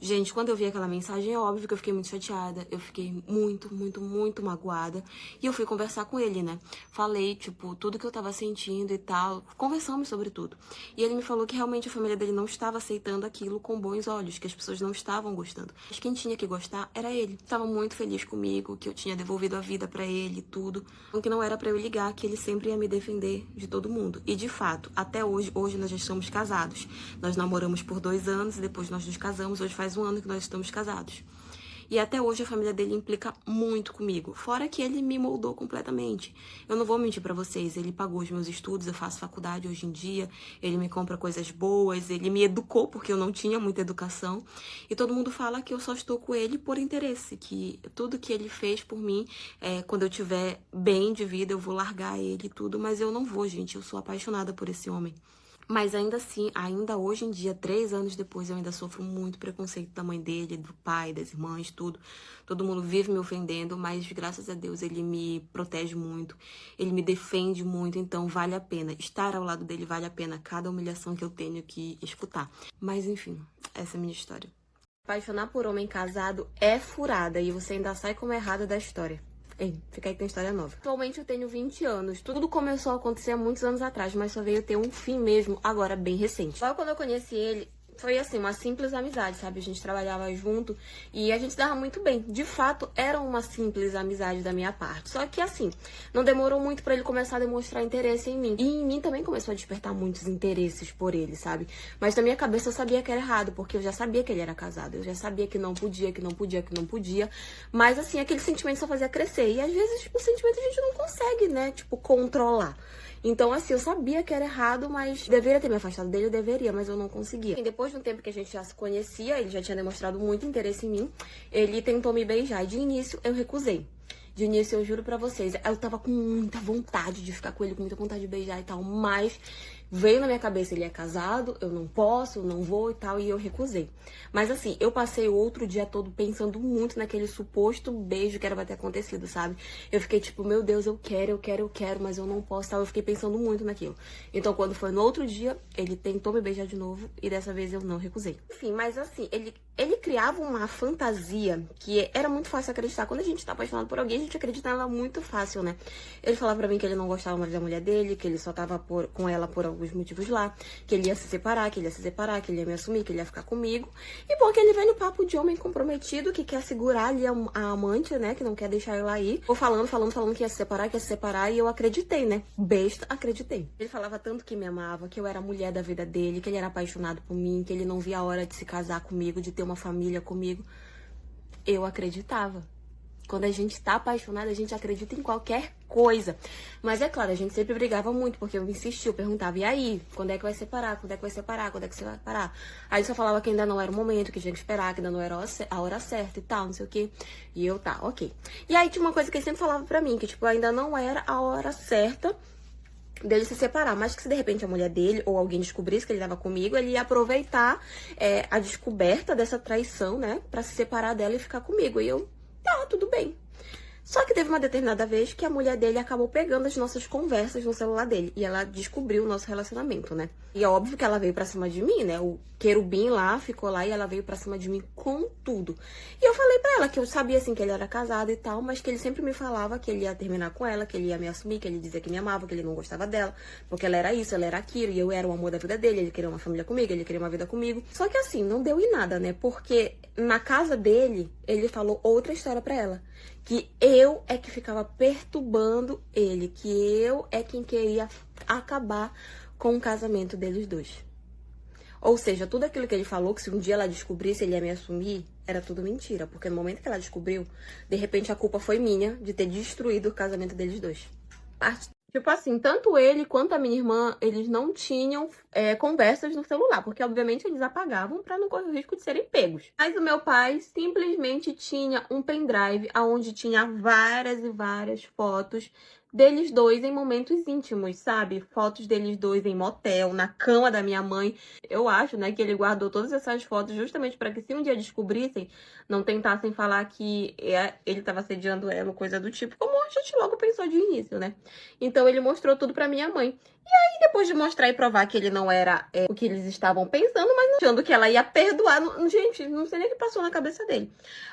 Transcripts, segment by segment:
Gente, quando eu vi aquela mensagem, é óbvio que eu fiquei muito chateada. Eu fiquei muito magoada. E eu fui conversar com ele, né? Falei, tipo, tudo que eu tava sentindo e tal. Conversamos sobre tudo. E ele me falou que realmente a família dele não estava aceitando aquilo com bons olhos, que as pessoas não estavam gostando. Mas quem tinha que gostar era ele. Tava muito feliz comigo, que eu tinha devolvido a vida pra ele e tudo. Que não era pra eu ligar, que ele sempre ia me defender de todo mundo. E de fato, até hoje nós já estamos casados. Nós namoramos por 2 anos e depois nós nos casamos. Hoje faz 1 ano que nós estamos casados. E até hoje a família dele implica muito comigo. Fora que ele me moldou completamente. Eu não vou mentir pra vocês, ele pagou os meus estudos, eu faço faculdade hoje em dia, ele me compra coisas boas, ele me educou porque eu não tinha muita educação. E todo mundo fala que eu só estou com ele por interesse, que tudo que ele fez por mim, quando eu tiver bem de vida, eu vou largar ele e tudo. Mas eu não vou, gente, eu sou apaixonada por esse homem. Mas ainda assim, ainda hoje em dia, 3 anos depois, eu ainda sofro muito preconceito da mãe dele, do pai, das irmãs, tudo. Todo mundo vive me ofendendo, mas graças a Deus ele me protege muito, ele me defende muito, então vale a pena. Estar ao lado dele vale a pena cada humilhação que eu tenho que escutar. Mas enfim, essa é a minha história. Apaixonar por homem casado é furada e você ainda sai como errada da história. Ei, fica aí que tem história nova. Atualmente eu tenho 20 anos. Tudo começou a acontecer há muitos anos atrás, mas só veio ter um fim mesmo, agora bem recente. Só quando eu conheci ele, foi assim, uma simples amizade, sabe? A gente trabalhava junto e a gente se dava muito bem. De fato, era uma simples amizade da minha parte. Só que assim, não demorou muito pra ele começar a demonstrar interesse em mim. E em mim também começou a despertar muitos interesses por ele, sabe? Mas na minha cabeça eu sabia que era errado, porque eu já sabia que ele era casado. Eu já sabia que não podia, que não podia, que não podia. Mas assim, aquele sentimento só fazia crescer. E às vezes o sentimento a gente não consegue, né? Tipo, controlar. Então, assim, eu sabia que era errado, mas deveria ter me afastado dele, eu deveria, mas eu não conseguia. E depois de um tempo que a gente já se conhecia, ele já tinha demonstrado muito interesse em mim, ele tentou me beijar e de início eu recusei. De início, eu juro pra vocês, eu tava com muita vontade de ficar com ele, com muita vontade de beijar e tal, mas veio na minha cabeça, ele é casado, eu não posso, eu não vou e tal, e eu recusei. Mas assim, eu passei o outro dia todo pensando muito naquele suposto beijo que era pra ter acontecido, sabe? Eu fiquei tipo, meu Deus, eu quero, mas eu não posso, tal. Eu fiquei pensando muito naquilo. Então, quando foi no outro dia, ele tentou me beijar de novo, e dessa vez eu não recusei. Enfim, mas assim, ele criava uma fantasia que era muito fácil acreditar. Quando a gente tá apaixonado por alguém, a gente acredita nela muito fácil, né? Ele falava pra mim que ele não gostava mais da mulher dele, que ele só tava com ela por alguns motivos lá, que ele ia se separar, que ele ia me assumir, que ele ia ficar comigo. E bom, que ele vem no papo de homem comprometido, que quer segurar ali a amante, né? Que não quer deixar ela ir. Ou falando que ia se separar, e eu acreditei, né? Besta, acreditei. Ele falava tanto que me amava, que eu era a mulher da vida dele, que ele era apaixonado por mim, que ele não via a hora de se casar comigo, de ter uma família comigo. Eu acreditava. Quando a gente tá apaixonada, a gente acredita em qualquer coisa. Mas é claro, a gente sempre brigava muito, porque eu insistia, eu perguntava, e aí? Quando é que vai separar? Quando é que vai separar? Quando é que você vai parar? Aí ele só falava que ainda não era o momento, que tinha que esperar, que ainda não era a hora certa e tal, não sei o quê. E eu, tá, ok. E aí tinha uma coisa que ele sempre falava pra mim, que tipo, ainda não era a hora certa dele se separar, mas que se de repente a mulher dele ou alguém descobrisse que ele tava comigo, ele ia aproveitar a descoberta dessa traição, né, pra se separar dela e ficar comigo. E eu, tá, tudo bem. Só que teve uma determinada vez que a mulher dele acabou pegando as nossas conversas no celular dele. E ela descobriu o nosso relacionamento, né? E é óbvio que ela veio pra cima de mim, né? O querubim lá ficou lá e ela veio pra cima de mim com tudo. E eu falei pra ela que eu sabia, assim, que ele era casado e tal, mas que ele sempre me falava que ele ia terminar com ela, que ele ia me assumir, que ele dizia que me amava, que ele não gostava dela, porque ela era isso, ela era aquilo, e eu era o amor da vida dele, ele queria uma família comigo, ele queria uma vida comigo. Só que assim, não deu em nada, né? Porque na casa dele, ele falou outra história pra ela. Que eu é que ficava perturbando ele, que eu é quem queria acabar com o casamento deles dois. Ou seja, tudo aquilo que ele falou, que se um dia ela descobrisse, ele ia me assumir, era tudo mentira. Porque no momento que ela descobriu, de repente a culpa foi minha de ter destruído o casamento deles dois. Tipo assim, tanto ele quanto a minha irmã, eles não tinham conversas no celular, porque obviamente eles apagavam para não correr o risco de serem pegos. Mas o meu pai simplesmente tinha um pendrive onde tinha várias e várias fotos deles dois em momentos íntimos, sabe? Fotos deles dois em motel, na cama da minha mãe. Eu acho, né, que ele guardou todas essas fotos justamente para que se um dia descobrissem, não tentassem falar que ele estava assediando ela, coisa do tipo, como a gente logo pensou de início, né? Então ele mostrou tudo pra minha mãe. Depois de mostrar e provar que ele não era o que eles estavam pensando, mas achando que ela ia perdoar. Gente, não sei nem o que passou na cabeça dele.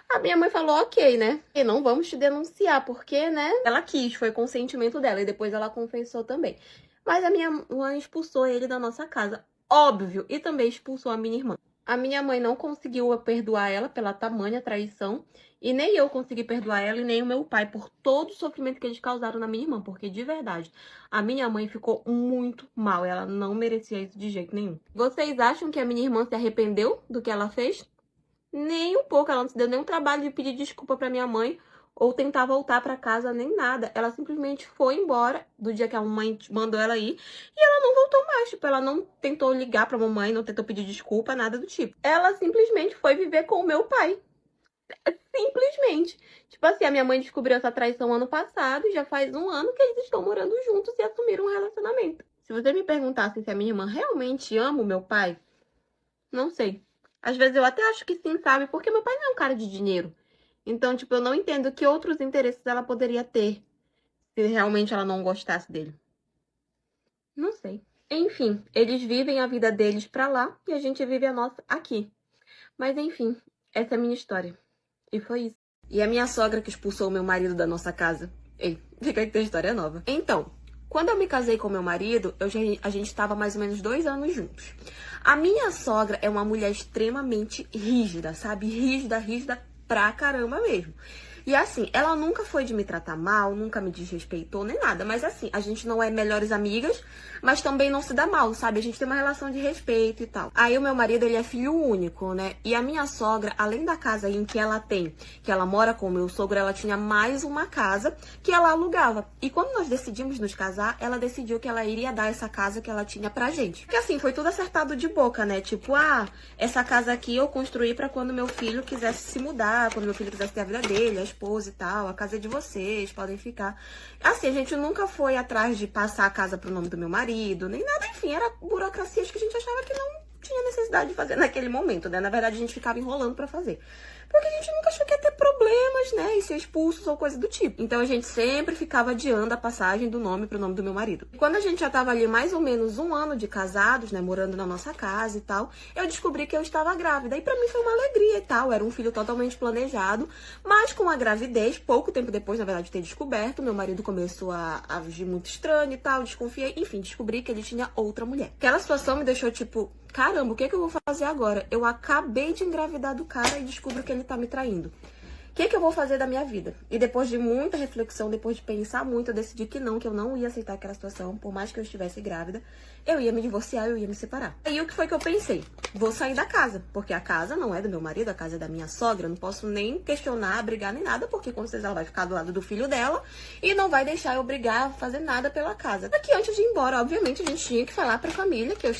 A minha mãe falou, ok, né? E não vamos te denunciar, porque, né? Ela quis, foi consentimento dela. E depois ela confessou também. Mas a minha mãe expulsou ele da nossa casa. Óbvio. E também expulsou a minha irmã. A minha mãe não conseguiu perdoar ela pela tamanha traição. E nem eu consegui perdoar ela e nem o meu pai por todo o sofrimento que eles causaram na minha irmã. Porque, de verdade, a minha mãe ficou muito mal. Ela não merecia isso de jeito nenhum. Vocês acham que a minha irmã se arrependeu do que ela fez? Nem um pouco. Ela não se deu nenhum trabalho de pedir desculpa pra minha mãe ou tentar voltar pra casa, nem nada. Ela simplesmente foi embora do dia que a mãe mandou ela ir e ela não voltou mais. Tipo, ela não tentou ligar pra mamãe, não tentou pedir desculpa, nada do tipo. Ela simplesmente foi viver com o meu pai. Simplesmente. Tipo assim, a minha mãe descobriu essa traição ano passado e já faz um ano que eles estão morando juntos e assumiram um relacionamento. Se você me perguntasse se a minha irmã realmente ama o meu pai, não sei. Às vezes eu até acho que sim, sabe? Porque meu pai não é um cara de dinheiro. Então, tipo, eu não entendo que outros interesses ela poderia ter se realmente ela não gostasse dele. Não sei. Enfim, eles vivem a vida deles pra lá e a gente vive a nossa aqui. Mas enfim, essa é a minha história. E foi isso. E a minha sogra que expulsou o meu marido da nossa casa. Ei, fica que tem história nova. Então, quando eu me casei com meu marido, a gente estava mais ou menos 2 anos juntos. A minha sogra é uma mulher extremamente rígida, sabe? Rígida pra caramba mesmo. E assim, ela nunca foi de me tratar mal, nunca me desrespeitou, nem nada. Mas assim, a gente não é melhores amigas, mas também não se dá mal, sabe? A gente tem uma relação de respeito e tal. Aí o meu marido, ele é filho único, né? E a minha sogra, além da casa em que ela tem, que ela mora com o meu sogro, ela tinha mais uma casa que ela alugava. E quando nós decidimos nos casar, ela decidiu que ela iria dar essa casa que ela tinha pra gente. Porque assim, foi tudo acertado de boca, né? Tipo, essa casa aqui eu construí pra quando meu filho quisesse se mudar, quando meu filho quisesse ter a vida dele, a esposa e tal, a casa é de vocês, podem ficar. Assim, a gente nunca foi atrás de passar a casa pro nome do meu marido, nem nada, enfim, era burocracias que a gente achava que não tinha necessidade de fazer naquele momento, né? Na verdade, a gente ficava enrolando pra fazer. Porque a gente nunca achou que ia ter problemas, né? E ser expulsos ou coisa do tipo. Então a gente sempre ficava adiando a passagem do nome pro nome do meu marido. E quando a gente já tava ali mais ou menos 1 ano de casados, né? Morando na nossa casa e tal, eu descobri que eu estava grávida. E pra mim foi uma alegria e tal. Era um filho totalmente planejado. Mas com a gravidez, pouco tempo depois, na verdade, de ter descoberto, meu marido começou a agir muito estranho e tal. Desconfiei. Enfim, descobri que ele tinha outra mulher. Aquela situação me deixou tipo, caramba, o que é que eu vou fazer agora? Eu acabei de engravidar do cara e descubro que ele tá me traindo. O que é que eu vou fazer da minha vida? E depois de muita reflexão, depois de pensar muito, eu decidi que eu não ia aceitar aquela situação, por mais que eu estivesse grávida. Eu ia me divorciar, eu ia me separar. Aí o que foi que eu pensei? Vou sair da casa, porque a casa não é do meu marido, a casa é da minha sogra. Eu não posso nem questionar, brigar nem nada, porque com certeza ela vai ficar do lado do filho dela e não vai deixar eu brigar, fazer nada pela casa. Aqui, antes de ir embora, obviamente, a gente tinha que falar pra família que a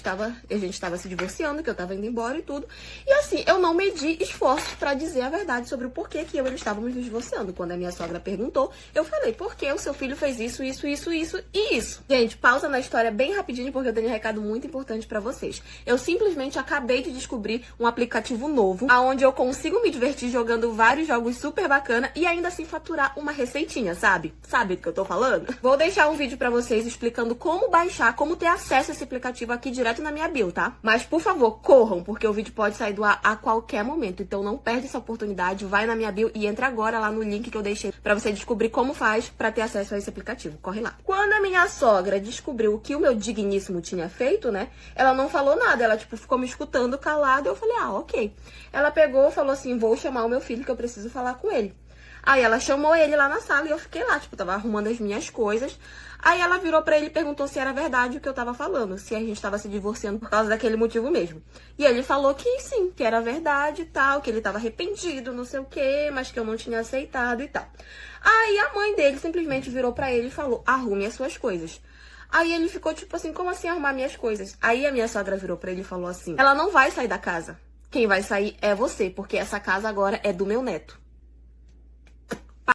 gente estava se divorciando, que eu tava indo embora e tudo. E assim, eu não medi esforços pra dizer a verdade sobre o porquê que eu e ele estávamos nos divorciando. Quando a minha sogra perguntou, eu falei, porque o seu filho fez isso e isso. Gente, pausa na história bem rapidinho, porque eu tenho um recado muito importante pra vocês. Eu simplesmente acabei de descobrir um aplicativo novo, onde eu consigo me divertir jogando vários jogos super bacana e ainda assim faturar uma receitinha, sabe? Sabe do que eu tô falando? Vou deixar um vídeo pra vocês explicando como baixar, como ter acesso a esse aplicativo aqui direto na minha bio, tá? Mas, por favor, corram, porque o vídeo pode sair do ar a qualquer momento. Então não perde essa oportunidade, vai na minha bio e entra agora lá no link que eu deixei pra você descobrir como faz pra ter acesso a esse aplicativo. Corre lá. Quando a minha sogra descobriu o que o meu digníssimo tinha feito, né? Ela não falou nada, ela tipo ficou me escutando calada. Eu falei, ok. Ela pegou e falou assim, vou chamar o meu filho que eu preciso falar com ele. Aí ela chamou ele lá na sala e eu fiquei lá, tipo, tava arrumando as minhas coisas. Aí ela virou pra ele e perguntou se era verdade o que eu tava falando, se a gente tava se divorciando por causa daquele motivo mesmo. E ele falou que sim, que era verdade e tal, que ele tava arrependido, não sei o quê, mas que eu não tinha aceitado e tal. Aí a mãe dele simplesmente virou pra ele e falou, arrume as suas coisas. Aí ele ficou tipo assim, como assim arrumar minhas coisas? Aí a minha sogra virou pra ele e falou assim, ela não vai sair da casa. Quem vai sair é você, porque essa casa agora é do meu neto.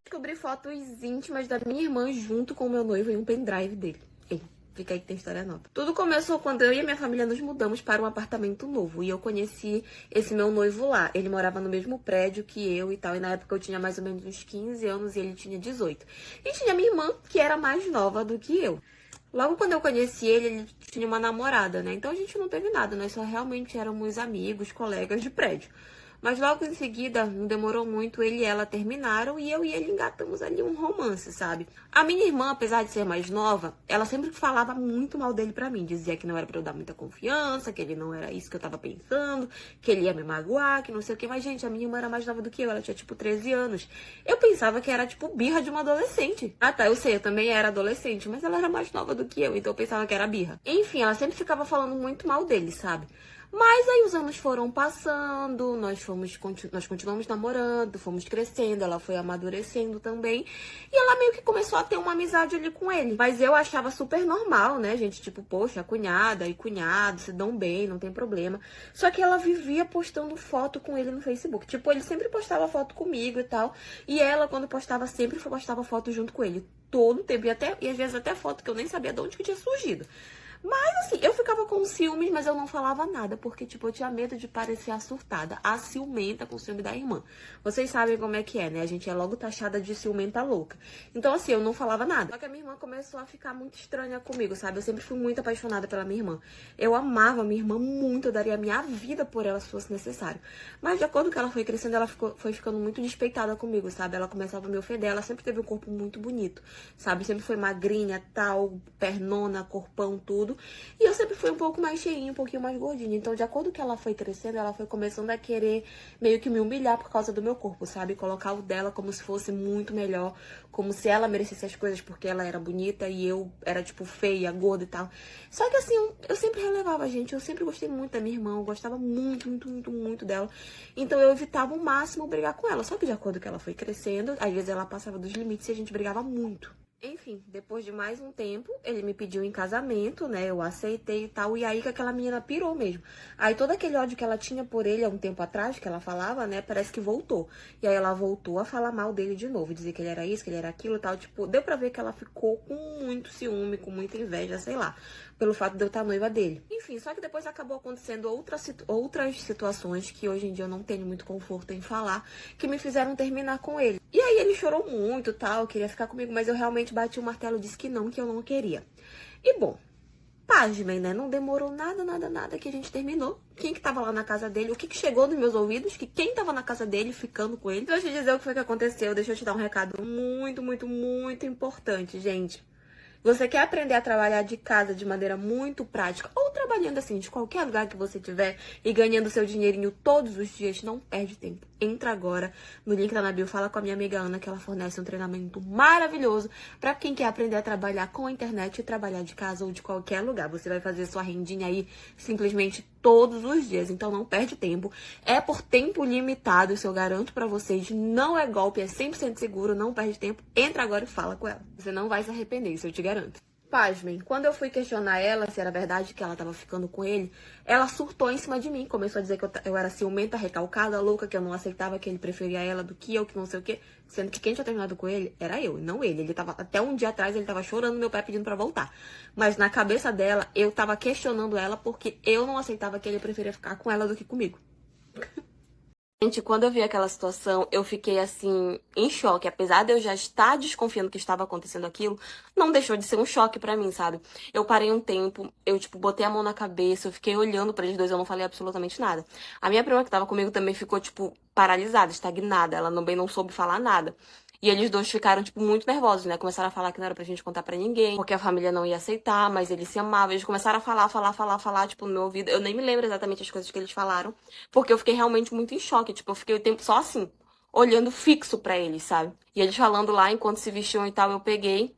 Descobri fotos íntimas da minha irmã junto com o meu noivo em um pendrive dele. Ei, fica aí que tem história nova. Tudo começou quando eu e a minha família nos mudamos para um apartamento novo. E eu conheci esse meu noivo lá. Ele morava no mesmo prédio que eu e tal. E na época eu tinha mais ou menos uns 15 anos e ele tinha 18. E tinha minha irmã, que era mais nova do que eu. Logo quando eu conheci ele, ele tinha uma namorada, né? Então a gente não teve nada, nós só realmente éramos amigos, colegas de prédio. Mas logo em seguida, não demorou muito, ele e ela terminaram e eu e ele engatamos ali um romance, sabe? A minha irmã, apesar de ser mais nova, ela sempre falava muito mal dele pra mim. Dizia que não era pra eu dar muita confiança, que ele não era isso que eu tava pensando, que ele ia me magoar, que não sei o que. Mas, gente, a minha irmã era mais nova do que eu, ela tinha tipo 13 anos. Eu pensava que era tipo birra de uma adolescente. Ah tá, eu sei, eu também era adolescente, mas ela era mais nova do que eu, então eu pensava que era birra. Enfim, ela sempre ficava falando muito mal dele, sabe? Mas aí os anos foram passando, nós continuamos namorando, fomos crescendo, ela foi amadurecendo também. E ela meio que começou a ter uma amizade ali com ele. Mas eu achava super normal, né, gente? Tipo, poxa, a cunhada e cunhado se dão bem, não tem problema. Só que ela vivia postando foto com ele no Facebook. Tipo, ele sempre postava foto comigo e tal. E ela, quando postava, sempre postava foto junto com ele. Todo o tempo. E às vezes até foto que eu nem sabia de onde que tinha surgido. Mas assim, eu ficava com ciúmes, mas eu não falava nada, porque, tipo, eu tinha medo de parecer a surtada, a ciumenta com o ciúme da irmã. Vocês sabem como é que é, né? A gente é logo taxada de ciumenta louca. Então, assim, eu não falava nada. Só que a minha irmã começou a ficar muito estranha comigo, sabe? Eu sempre fui muito apaixonada pela minha irmã. Eu amava a minha irmã muito, eu daria a minha vida por ela se fosse necessário. Mas de acordo com que ela foi crescendo, ela foi ficando muito despeitada comigo, sabe? Ela começava a me ofender, ela sempre teve um corpo muito bonito, sabe? Sempre foi magrinha, tal, pernona, corpão, tudo. E eu sempre fui um pouco mais cheinha, um pouquinho mais gordinha. Então, de acordo com que ela foi crescendo, ela foi começando a querer meio que me humilhar por causa do meu corpo, sabe? Colocar o dela como se fosse muito melhor, como se ela merecesse as coisas porque ela era bonita e eu era, tipo, feia, gorda e tal. Só que, assim, eu sempre relevava, gente. Eu sempre gostei muito da minha irmã, eu gostava muito, muito, muito, muito dela. Então, eu evitava ao máximo brigar com ela. Só que, de acordo com que ela foi crescendo, às vezes ela passava dos limites e a gente brigava muito. Enfim, depois de mais um tempo, ele me pediu em casamento, né? Eu aceitei e tal. E aí que aquela menina pirou mesmo. Aí todo aquele ódio que ela tinha por ele há um tempo atrás, que ela falava, né? Parece que voltou. E aí ela voltou a falar mal dele de novo. Dizer que ele era isso, que ele era aquilo e tal. Tipo, deu pra ver que ela ficou com muito ciúme, com muita inveja, sei lá. Pelo fato de eu estar noiva dele. Enfim, só que depois acabou acontecendo outras situações que hoje em dia eu não tenho muito conforto em falar, que me fizeram terminar com ele. E aí ele chorou muito, tal, queria ficar comigo, mas eu realmente bati o martelo e disse que eu não queria. E bom, pasmem, né? Não demorou nada, nada, nada que a gente terminou. Quem que tava lá na casa dele? O que que chegou nos meus ouvidos? Que quem tava na casa dele, ficando com ele? Deixa eu te dizer o que foi que aconteceu. Deixa eu te dar um recado muito, muito, muito importante, gente. Você quer aprender a trabalhar de casa de maneira muito prática, ou trabalhando assim, de qualquer lugar que você tiver e ganhando seu dinheirinho todos os dias, não perde tempo. Entra agora no link da na bio, fala com a minha amiga Ana, que ela fornece um treinamento maravilhoso para quem quer aprender a trabalhar com a internet e trabalhar de casa ou de qualquer lugar. Você vai fazer sua rendinha aí simplesmente todos os dias, então não perde tempo. É por tempo limitado, isso eu garanto pra vocês. Não é golpe, é 100% seguro, não perde tempo. Entra agora e fala com ela. Você não vai se arrepender, isso eu te garanto. Pasmem, quando eu fui questionar ela se era verdade que ela tava ficando com ele, ela surtou em cima de mim. Começou a dizer que eu era ciumenta, recalcada, louca, que eu não aceitava que ele preferia ela do que eu, que não sei o quê. Sendo que quem tinha terminado com ele era eu, não ele. Ele tava, até um dia atrás, ele tava chorando no meu pé pedindo pra voltar. Mas na cabeça dela, eu tava questionando ela porque eu não aceitava que ele preferia ficar com ela do que comigo. Gente, quando eu vi aquela situação, eu fiquei assim, em choque. Apesar de eu já estar desconfiando que estava acontecendo aquilo, não deixou de ser um choque pra mim, sabe? Eu parei um tempo, eu, tipo, botei a mão na cabeça, eu fiquei olhando pra eles dois, eu não falei absolutamente nada. A minha prima que tava comigo também ficou, tipo, paralisada, estagnada, ela também não soube falar nada. E eles dois ficaram, tipo, muito nervosos, né? Começaram a falar que não era pra gente contar pra ninguém, porque a família não ia aceitar, mas eles se amavam. Eles começaram a falar, tipo, no meu ouvido. Eu nem me lembro exatamente as coisas que eles falaram, porque eu fiquei realmente muito em choque. Tipo, eu fiquei o tempo só assim, olhando fixo pra eles, sabe? E eles falando lá, enquanto se vestiam e tal, eu peguei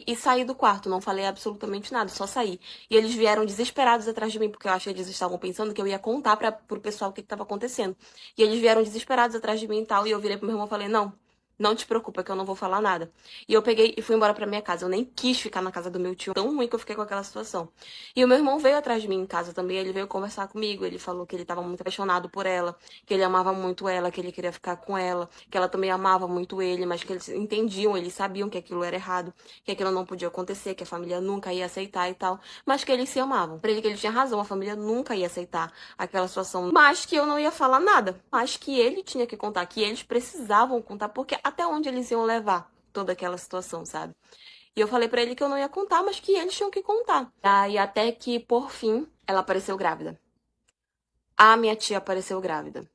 e saí do quarto, não falei absolutamente nada, só saí. E eles vieram desesperados atrás de mim, porque eu acho que eles estavam pensando que eu ia contar pro pessoal o que estava acontecendo. E eles vieram desesperados atrás de mim e tal, e eu virei pro meu irmão e falei, não, não te preocupa que eu não vou falar nada. E eu peguei e fui embora pra minha casa. Eu nem quis ficar na casa do meu tio, tão ruim que eu fiquei com aquela situação. E o meu irmão veio atrás de mim em casa também, ele veio conversar comigo, ele falou que ele tava muito apaixonado por ela, que ele amava muito ela, que ele queria ficar com ela, que ela também amava muito ele, mas que eles entendiam, eles sabiam que aquilo era errado, que aquilo não podia acontecer, que a família nunca ia aceitar e tal, mas que eles se amavam. Pra ele que ele tinha razão, a família nunca ia aceitar aquela situação, mas que eu não ia falar nada, mas que ele tinha que contar, que eles precisavam contar, porque até onde eles iam levar toda aquela situação, sabe? E eu falei pra ele que eu não ia contar, mas que eles tinham que contar. Aí até que, por fim, ela apareceu grávida. A minha tia apareceu grávida.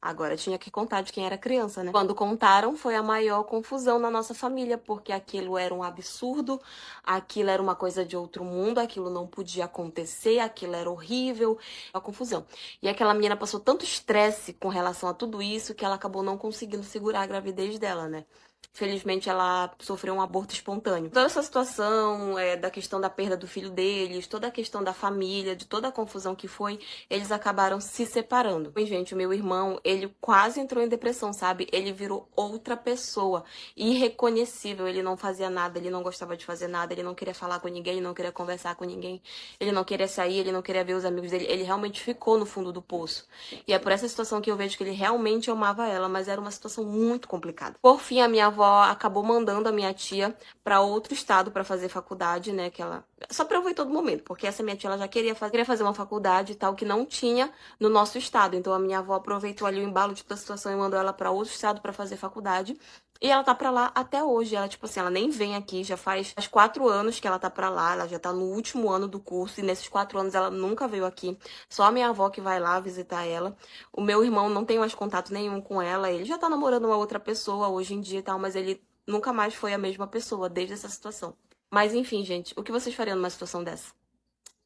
Agora tinha que contar de quem era criança, né? Quando contaram, foi a maior confusão na nossa família, porque aquilo era um absurdo, aquilo era uma coisa de outro mundo, aquilo não podia acontecer, aquilo era horrível, uma confusão. E aquela menina passou tanto estresse com relação a tudo isso que ela acabou não conseguindo segurar a gravidez dela, né? Felizmente ela sofreu um aborto espontâneo. Toda essa situação da questão da perda do filho deles, toda a questão da família, de toda a confusão que foi, eles acabaram se separando. E, gente, o meu irmão, ele quase entrou em depressão, sabe? Ele virou outra pessoa, irreconhecível. Ele não fazia nada, ele não gostava de fazer nada, ele não queria falar com ninguém, ele não queria conversar com ninguém, ele não queria sair, ele não queria ver os amigos dele. Ele realmente ficou no fundo do poço. E é por essa situação que eu vejo que ele realmente amava ela, mas era uma situação muito complicada. Por fim, a minha avó acabou mandando a minha tia para outro estado para fazer faculdade, né, que ela só aproveitou todo momento, porque essa minha tia ela já queria fazer uma faculdade e tal que não tinha no nosso estado. Então a minha avó aproveitou ali o embalo de toda a situação e mandou ela para outro estado para fazer faculdade. E ela tá pra lá até hoje. Ela, tipo assim, ela nem vem aqui. Já faz 4 anos que ela tá pra lá. Ela já tá no último ano do curso. E nesses 4 anos ela nunca veio aqui. Só a minha avó que vai lá visitar ela. O meu irmão não tem mais contato nenhum com ela. Ele já tá namorando uma outra pessoa hoje em dia e tal. Mas ele nunca mais foi a mesma pessoa desde essa situação. Mas enfim, gente. O que vocês fariam numa situação dessa?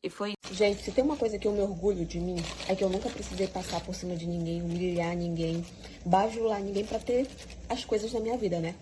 E foi isso. Gente, se tem uma coisa que eu me orgulho de mim, é que eu nunca precisei passar por cima de ninguém, humilhar ninguém, bajular ninguém pra ter as coisas na minha vida, né?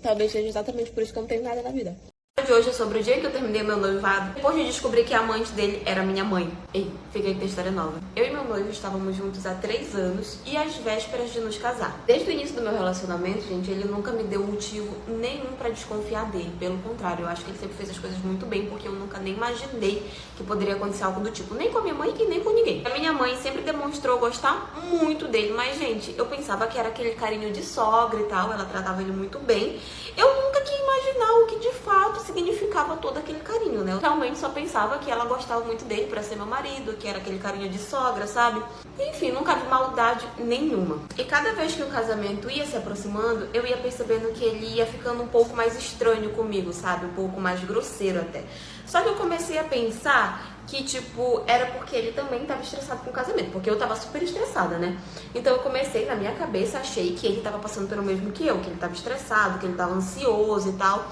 Talvez seja exatamente por isso que eu não tenho nada na vida. O de hoje é sobre o dia que eu terminei meu noivado, depois de descobrir que a amante dele era minha mãe. Ei, fiquei com a história nova. Eu e meu noivo estávamos juntos há 3 anos e às vésperas de nos casar. Desde o início do meu relacionamento, gente, ele nunca me deu motivo nenhum pra desconfiar dele. Pelo contrário, eu acho que ele sempre fez as coisas muito bem, porque eu nunca nem imaginei que poderia acontecer algo do tipo. Nem com a minha mãe e nem com ninguém. A minha mãe sempre demonstrou gostar muito dele, mas, gente, eu pensava que era aquele carinho de sogra e tal, ela tratava ele muito bem. Eu nunca quis imaginar o que de fato significava todo aquele carinho, né? Eu realmente só pensava que ela gostava muito dele pra ser meu marido, que era aquele carinho de sogra, sabe? Enfim, nunca vi maldade nenhuma. E cada vez que o casamento ia se aproximando, eu ia percebendo que ele ia ficando um pouco mais estranho comigo, sabe? Um pouco mais grosseiro até. Só que eu comecei a pensar que, tipo, era porque ele também tava estressado com o casamento, porque eu tava super estressada, né? Então eu comecei, na minha cabeça, achei que ele tava passando pelo mesmo que eu, que ele tava estressado, que ele tava ansioso e tal.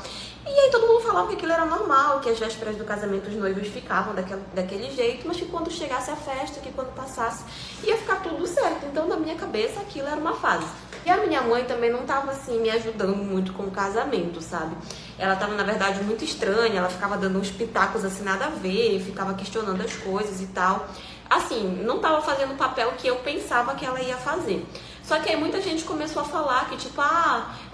E aí todo mundo falava que aquilo era normal, que as vésperas do casamento os noivos ficavam daquele jeito, mas que quando chegasse a festa, que quando passasse, ia ficar tudo certo. Então na minha cabeça aquilo era uma fase. E a minha mãe também não tava assim me ajudando muito com o casamento, sabe? Ela tava, na verdade, muito estranha, ela ficava dando uns pitacos assim, nada a ver, ficava questionando as coisas e tal. Assim, não tava fazendo o papel que eu pensava que ela ia fazer. Só que aí muita gente começou a falar que, tipo,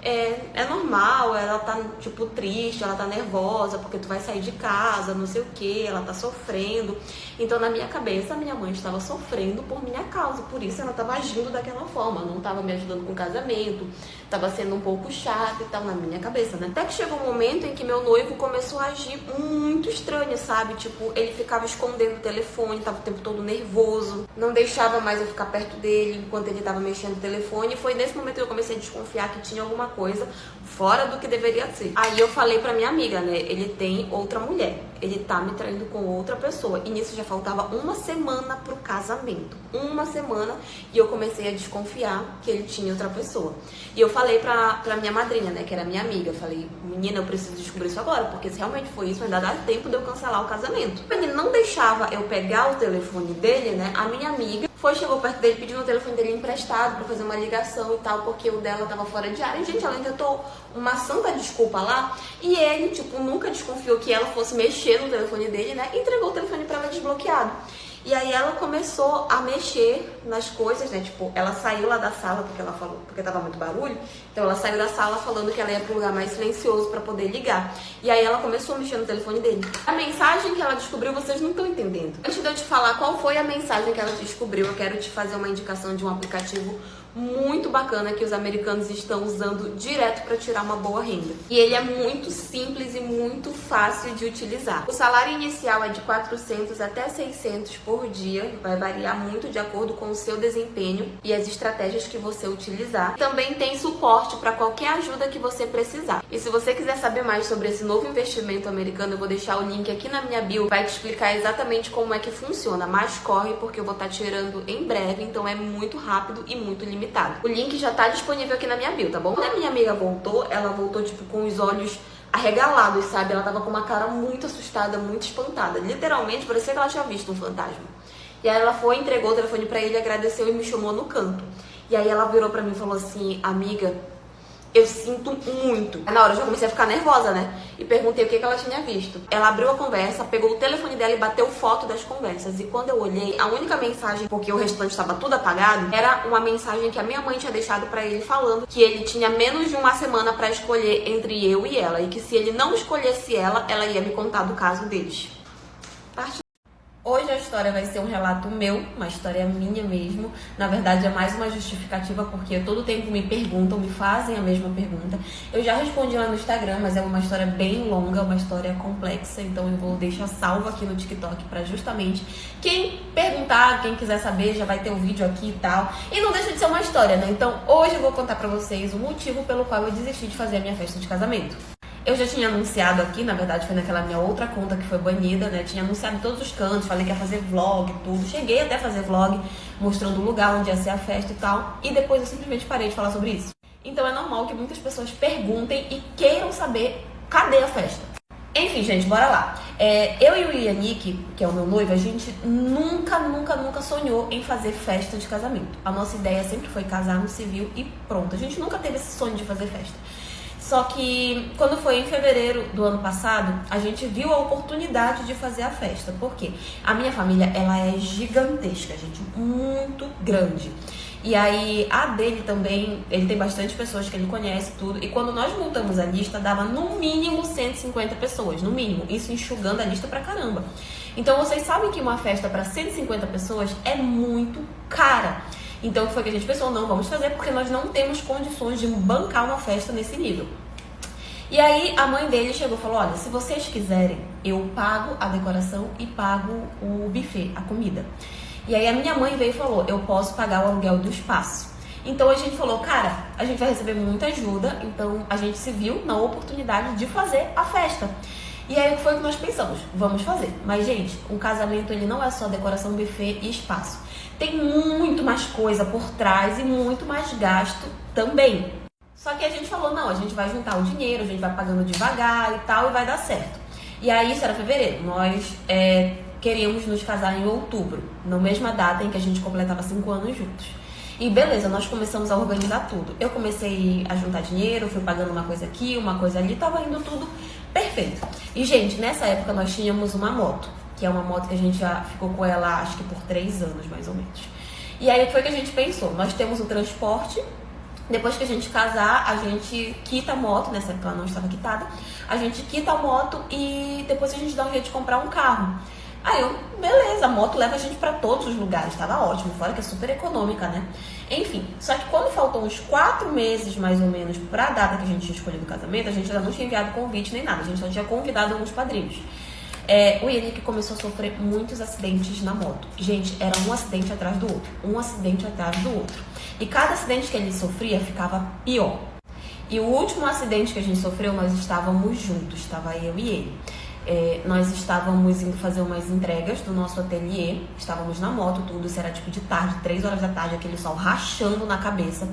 é normal, ela tá, tipo, triste, ela tá nervosa porque tu vai sair de casa, não sei o que, ela tá sofrendo. Então, na minha cabeça, a minha mãe estava sofrendo por minha causa, por isso ela tava agindo daquela forma, não tava me ajudando com o casamento, tava sendo um pouco chata e tal, na minha cabeça, né? Até que chegou um momento em que meu noivo começou a agir muito estranho, sabe? Tipo, ele ficava escondendo o telefone, tava o tempo todo nervoso, não deixava mais eu ficar perto dele enquanto ele tava mexendo no telefone. E foi nesse momento que eu comecei a desconfiar que tinha alguma coisa fora do que deveria ser. Aí eu falei pra minha amiga, né? Ele tem outra mulher, ele tá me traindo com outra pessoa. E nisso já faltava 1 semana pro casamento. 1 semana. E eu comecei a desconfiar que ele tinha outra pessoa. E eu falei pra minha madrinha, né? Que era minha amiga. Eu falei, menina, eu preciso descobrir isso agora, porque se realmente foi isso, ainda dá tempo de eu cancelar o casamento. Ele não deixava eu pegar o telefone dele, né? A minha amiga chegou perto dele pedindo o telefone dele emprestado pra fazer uma ligação e tal, porque o dela tava fora de área. E, gente, ela inventou uma santa desculpa lá. E ele, tipo, nunca desconfiou que ela fosse mexer no telefone dele, né? E entregou o telefone pra ela desbloqueado. E aí ela começou a mexer nas coisas, né? Tipo, ela saiu lá da sala porque ela falou, porque tava muito barulho. Então ela saiu da sala falando que ela ia pro lugar mais silencioso pra poder ligar. E aí ela começou a mexer no telefone dele. A mensagem que ela descobriu, vocês não estão entendendo. Antes de eu te falar qual foi a mensagem que ela descobriu, eu quero te fazer uma indicação de um aplicativo muito bacana que os americanos estão usando direto para tirar uma boa renda. E ele é muito simples e muito fácil de utilizar. O salário inicial é de 400 até 600 por por dia, vai variar muito de acordo com o seu desempenho e as estratégias que você utilizar. Também tem suporte para qualquer ajuda que você precisar. E se você quiser saber mais sobre esse novo investimento americano, eu vou deixar o link aqui na minha bio, vai te explicar exatamente como é que funciona, mas corre porque eu vou estar tirando em breve, então é muito rápido e muito limitado. O link já tá disponível aqui na minha bio, tá bom? Quando a minha amiga voltou, ela voltou tipo com os olhos arregalados, sabe? Ela tava com uma cara muito assustada, muito espantada. Literalmente, parecia que ela tinha visto um fantasma. E aí ela foi, entregou o telefone pra ele, agradeceu e me chamou no canto. E aí ela virou pra mim e falou assim: amiga, eu sinto muito. Na hora eu já comecei a ficar nervosa, né? E perguntei o que ela tinha visto. Ela abriu a conversa, pegou o telefone dela e bateu foto das conversas. E quando eu olhei, a única mensagem, porque o restante estava tudo apagado, era uma mensagem que a minha mãe tinha deixado pra ele falando que ele tinha menos de uma semana pra escolher entre eu e ela. E que se ele não escolhesse ela, ela ia me contar do caso deles. Hoje a história vai ser um relato meu, uma história minha mesmo. Na verdade é mais uma justificativa porque todo tempo me perguntam, me fazem a mesma pergunta. Eu já respondi lá no Instagram, mas é uma história bem longa, uma história complexa. Então eu vou deixar salvo aqui no TikTok pra justamente quem perguntar, quem quiser saber, já vai ter o vídeo aqui e tal. E não deixa de ser uma história, né? Então hoje eu vou contar pra vocês o motivo pelo qual eu desisti de fazer a minha festa de casamento. Eu já tinha anunciado aqui, na verdade foi naquela minha outra conta que foi banida, né? Tinha anunciado em todos os cantos, falei que ia fazer vlog, tudo. Cheguei até a fazer vlog, mostrando o lugar onde ia ser a festa e tal. E depois eu simplesmente parei de falar sobre isso. Então é normal que muitas pessoas perguntem e queiram saber cadê a festa. Enfim, gente, bora lá. Eu e o Yannick, que é o meu noivo, a gente nunca sonhou em fazer festa de casamento. A nossa ideia sempre foi casar no civil e pronto. A gente nunca teve esse sonho de fazer festa. Só que quando foi em fevereiro do ano passado, a gente viu a oportunidade de fazer a festa. Por quê? A minha família, ela é gigantesca, gente, muito grande. E aí, a dele também, ele tem bastante pessoas que ele conhece, tudo. E quando nós montamos a lista, dava no mínimo 150 pessoas, no mínimo. Isso enxugando a lista pra caramba. Então, vocês sabem que uma festa para 150 pessoas é muito cara. Então, o que foi que a gente pensou? Não vamos fazer porque nós não temos condições de bancar uma festa nesse nível. E aí, a mãe dele chegou e falou: olha, se vocês quiserem, eu pago a decoração e pago o buffet, a comida. E aí, a minha mãe veio e falou: eu posso pagar o aluguel do espaço. Então, a gente falou: cara, a gente vai receber muita ajuda. Então, a gente se viu na oportunidade de fazer a festa. E aí, o que foi que nós pensamos? Vamos fazer. Mas, gente, um casamento, ele não é só decoração, buffet e espaço. Tem muito mais coisa por trás e muito mais gasto também. Só que a gente falou: não, a gente vai juntar o dinheiro, a gente vai pagando devagar e tal, e vai dar certo. E aí, isso era fevereiro. Nós queríamos nos casar em outubro, na mesma data em que a gente completava 5 anos juntos. E beleza, nós começamos a organizar tudo. Eu comecei a juntar dinheiro, fui pagando uma coisa aqui, uma coisa ali, tava indo tudo perfeito. E, gente, nessa época nós tínhamos uma moto, que é uma moto que a gente já ficou com ela, acho que por 3 anos, mais ou menos. E aí, o que foi que a gente pensou? Nós temos o transporte, depois que a gente casar, a gente quita a moto, nessa época ela não estava quitada, a gente quita a moto e depois a gente dá um jeito de comprar um carro. Aí eu, beleza, a moto leva a gente pra todos os lugares, tava ótimo, fora que é super econômica, né? Enfim, só que quando faltou uns 4 meses, mais ou menos, pra data que a gente tinha escolhido o casamento, a gente ainda não tinha enviado convite nem nada, a gente só tinha convidado alguns padrinhos. O Yannick começou a sofrer muitos acidentes na moto. Gente, era um acidente atrás do outro, um acidente atrás do outro. E cada acidente que ele sofria ficava pior. E o último acidente que a gente sofreu, nós estávamos juntos, estava eu e ele. Nós estávamos indo fazer umas entregas do nosso ateliê, estávamos na moto, tudo, isso era tipo de tarde, 3 horas da tarde, aquele sol rachando na cabeça.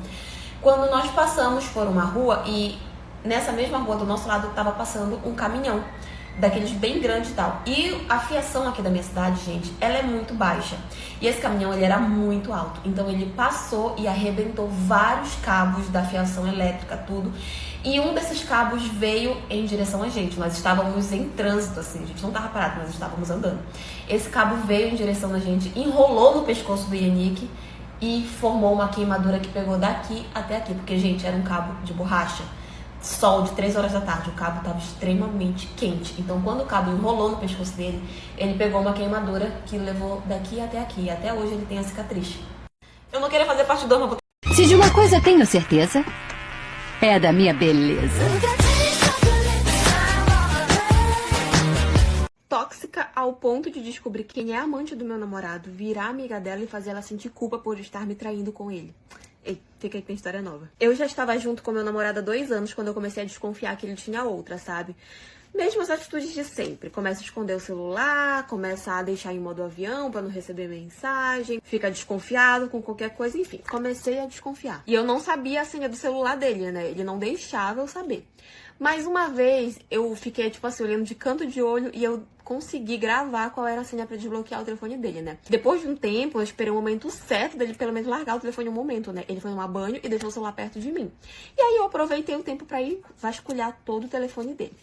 Quando nós passamos por uma rua e nessa mesma rua do nosso lado estava passando um caminhão, daqueles bem grandes e tal. E a fiação aqui da minha cidade, gente, ela é muito baixa. E esse caminhão, ele era muito alto. Então ele passou e arrebentou vários cabos da fiação elétrica, tudo. E um desses cabos veio em direção a gente. Nós estávamos em trânsito, assim, a gente não estava parado, nós estávamos andando. Esse cabo veio em direção a gente, enrolou no pescoço do Yannick e formou uma queimadura que pegou daqui até aqui. Porque, gente, era um cabo de borracha. Sol de 3 horas da tarde, o cabo estava extremamente quente. Então, quando o cabo enrolou no pescoço dele, ele pegou uma queimadura que levou daqui até aqui. E até hoje ele tem a cicatriz. Eu não queria fazer parte do mas... Se de uma coisa tenho certeza, é da minha beleza. Tóxica ao ao ponto de descobrir quem é a amante do meu namorado, virar amiga dela e fazer ela sentir culpa por estar me traindo com ele. Ei, fica aí que tem história nova. Eu já estava junto com meu namorado há 2 anos quando eu comecei a desconfiar que ele tinha outra, sabe? Mesmas atitudes de sempre. Começa a esconder o celular, começa a deixar em modo avião pra não receber mensagem, fica desconfiado com qualquer coisa, enfim. Comecei a desconfiar. E eu não sabia a senha do celular dele, né? Ele não deixava eu saber. Mas uma vez eu fiquei, tipo assim, olhando de canto de olho e eu consegui gravar qual era a senha pra desbloquear o telefone dele, né? Depois de um tempo, eu esperei o momento certo dele pelo menos largar o telefone um momento, né? Ele foi tomar banho e deixou o celular perto de mim. E aí eu aproveitei o tempo pra ir vasculhar todo o telefone dele.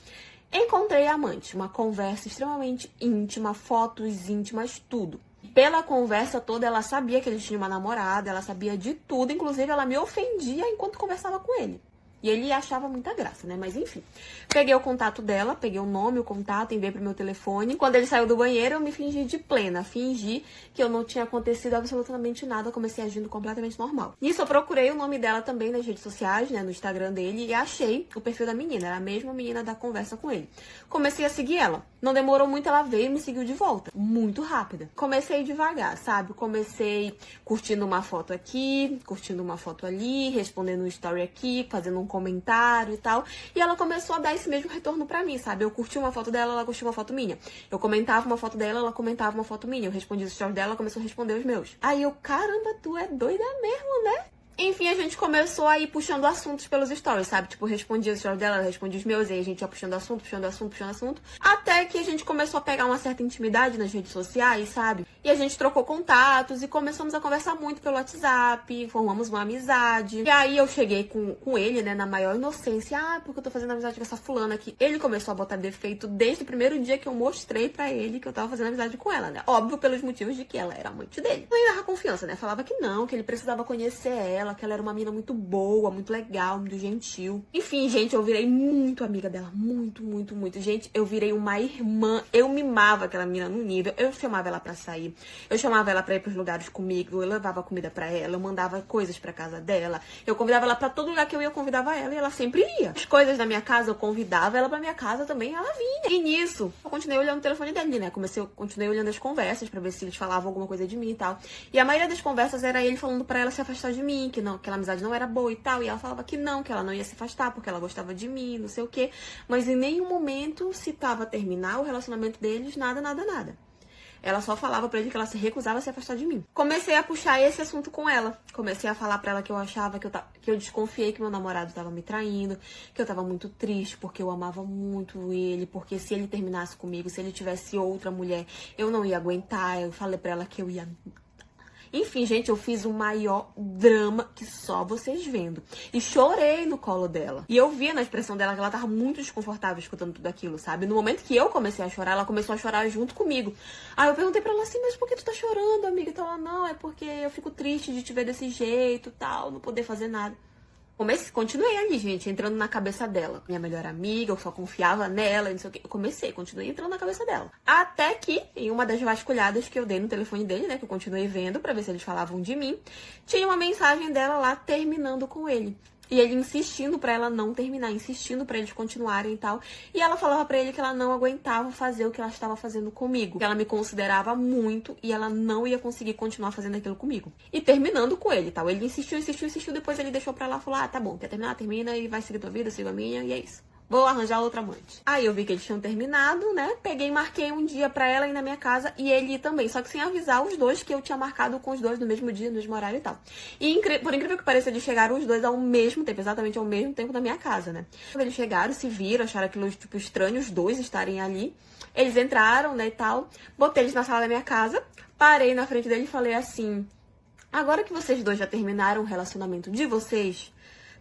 Encontrei a amante, uma conversa extremamente íntima, fotos íntimas, tudo. Pela conversa toda, ela sabia que ele tinha uma namorada, ela sabia de tudo, inclusive ela me ofendia enquanto conversava com ele. E ele achava muita graça, né? Mas enfim. Peguei o contato dela, peguei o nome, o contato, enviei pro meu telefone. Quando ele saiu do banheiro, eu me fingi de plena. Fingi que eu não tinha acontecido absolutamente nada. Comecei agindo completamente normal. Nisso, eu procurei o nome dela também nas redes sociais, né? No Instagram dele. E achei o perfil da menina. Era a mesma menina da conversa com ele. Comecei a seguir ela. Não demorou muito, ela veio e me seguiu de volta. Muito rápida. Comecei devagar, sabe? Comecei curtindo uma foto aqui, curtindo uma foto ali, respondendo um story aqui, fazendo um comentário e tal. E ela começou a dar esse mesmo retorno pra mim, sabe? Eu curti uma foto dela, ela curtiu uma foto minha. Eu comentava uma foto dela, ela comentava uma foto minha. Eu respondia os stories dela, ela começou a responder os meus. Aí eu, caramba, tu é doida mesmo, né? Enfim, a gente começou a ir puxando assuntos pelos stories, sabe? Tipo, respondia os stories dela, ela respondia os meus, e aí a gente ia puxando assunto, puxando assunto, puxando assunto. Até que a gente começou a pegar uma certa intimidade nas redes sociais, sabe? E a gente trocou contatos e começamos a conversar muito pelo WhatsApp, formamos uma amizade. E aí eu cheguei com ele, né, na maior inocência. Ah, porque eu tô fazendo amizade com essa fulana aqui. Ele começou a botar defeito desde o primeiro dia que eu mostrei pra ele que eu tava fazendo amizade com ela, né? Óbvio, pelos motivos de que ela era amante dele. Não ia dar confiança, né? Falava que não, que ele precisava conhecer ela, que ela era uma mina muito boa, muito legal, muito gentil. Enfim, gente, eu virei muito amiga dela. Muito, muito, muito. Gente, eu virei uma irmã. Eu mimava aquela mina no nível. Eu chamava ela pra sair. Eu chamava ela pra ir pros lugares comigo. Eu levava comida pra ela. Eu mandava coisas pra casa dela. Eu convidava ela pra todo lugar que eu ia, eu convidava ela. E ela sempre ia. As coisas da minha casa, eu convidava ela pra minha casa também. Ela vinha. E nisso, eu continuei olhando o telefone dele, né? Continuei olhando as conversas pra ver se eles falavam alguma coisa de mim e tal. E a maioria das conversas era ele falando pra ela se afastar de mim, que aquela amizade não era boa e tal. E ela falava que ela não ia se afastar porque ela gostava de mim, não sei o quê. Mas em nenhum momento citava terminar o relacionamento deles, nada, nada, nada. Ela só falava pra ele que ela se recusava a se afastar de mim. Comecei a puxar esse assunto com ela. Comecei a falar pra ela que eu achava que eu desconfiei que meu namorado tava me traindo, que eu tava muito triste porque eu amava muito ele, porque se ele terminasse comigo, se ele tivesse outra mulher, eu não ia aguentar. Eu falei pra ela que eu ia... Enfim, gente, eu fiz o maior drama que só vocês vendo. E chorei no colo dela. E eu via na expressão dela que ela tava muito desconfortável escutando tudo aquilo, sabe? No momento que eu comecei a chorar, ela começou a chorar junto comigo. Aí eu perguntei pra ela assim, mas por que tu tá chorando, amiga? Então ela, não, é porque eu fico triste de te ver desse jeito, tal, não poder fazer nada. Continuei ali, gente, entrando na cabeça dela. Minha melhor amiga, eu só confiava nela, não sei o quê. Continuei entrando na cabeça dela. Até que, em uma das vasculhadas que eu dei no telefone dele, né, que eu continuei vendo pra ver se eles falavam de mim, tinha uma mensagem dela lá terminando com ele. E ele insistindo pra ela não terminar, insistindo pra eles continuarem e tal. E ela falava pra ele que ela não aguentava fazer o que ela estava fazendo comigo. Que ela me considerava muito e ela não ia conseguir continuar fazendo aquilo comigo. E terminando com ele, tal. Ele insistiu, depois ele deixou pra ela e falou, ah, tá bom, quer terminar? Termina e vai seguir tua vida, siga a minha, e é isso. Vou arranjar outra amante. Aí eu vi que eles tinham terminado, né? Peguei e marquei um dia pra ela ir na minha casa e ele ir também. Só que sem avisar os dois que eu tinha marcado com os dois no mesmo dia, no mesmo horário e tal. E por incrível que pareça, eles chegaram os dois ao mesmo tempo, exatamente ao mesmo tempo na minha casa, né? Quando eles chegaram, se viram, acharam aquilo, tipo, estranho os dois estarem ali. Eles entraram, né, e tal. Botei eles na sala da minha casa. Parei na frente dele e falei assim, agora que vocês dois já terminaram o relacionamento de vocês...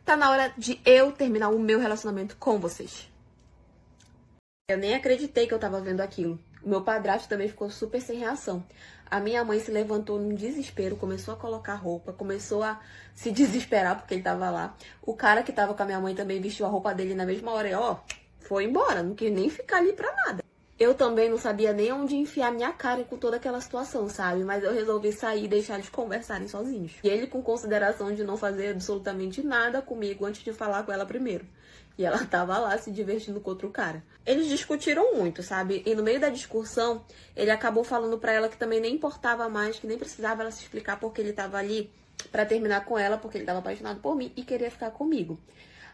tá na hora de eu terminar o meu relacionamento com vocês. Eu nem acreditei que eu tava vendo aquilo. O meu padrasto também ficou super sem reação. A minha mãe se levantou num desespero, começou a colocar roupa, começou a se desesperar porque ele tava lá. O cara que tava com a minha mãe também vestiu a roupa dele na mesma hora e, ó, foi embora, não quis nem ficar ali pra nada. Eu também não sabia nem onde enfiar minha cara com toda aquela situação, sabe? Mas eu resolvi sair e deixar eles conversarem sozinhos. E ele com consideração de não fazer absolutamente nada comigo antes de falar com ela primeiro. E ela tava lá se divertindo com outro cara. Eles discutiram muito, sabe? E no meio da discussão, ele acabou falando pra ela que também nem importava mais, que nem precisava ela se explicar porque ele tava ali pra terminar com ela, porque ele tava apaixonado por mim e queria ficar comigo.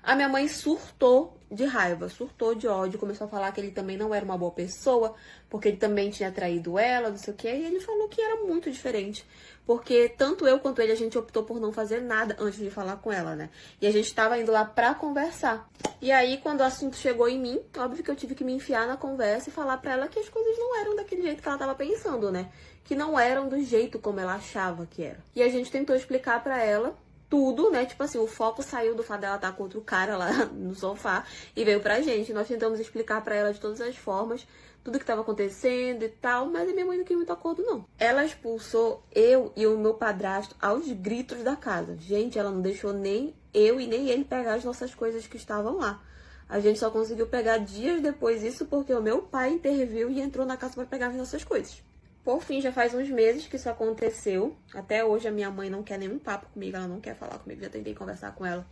A minha mãe surtou de raiva, surtou de ódio, começou a falar que ele também não era uma boa pessoa, porque ele também tinha traído ela, não sei o quê, e ele falou que era muito diferente, porque tanto eu quanto ele, a gente optou por não fazer nada antes de falar com ela, né? E a gente tava indo lá pra conversar. E aí, quando o assunto chegou em mim, óbvio que eu tive que me enfiar na conversa e falar pra ela que as coisas não eram daquele jeito que ela tava pensando, né? Que não eram do jeito como ela achava que era. E a gente tentou explicar pra ela tudo, né? Tipo assim, o foco saiu do fato dela estar com outro cara lá no sofá e veio pra gente. Nós tentamos explicar pra ela de todas as formas tudo que tava acontecendo e tal, mas a minha mãe não quis muito acordo, não. Ela expulsou eu e o meu padrasto aos gritos da casa. Gente, ela não deixou nem eu e nem ele pegar as nossas coisas que estavam lá. A gente só conseguiu pegar dias depois isso porque o meu pai interviu e entrou na casa para pegar as nossas coisas. Por fim, já faz uns meses que isso aconteceu. Até hoje a minha mãe não quer nenhum papo comigo, ela não quer falar comigo. Já tentei conversar com ela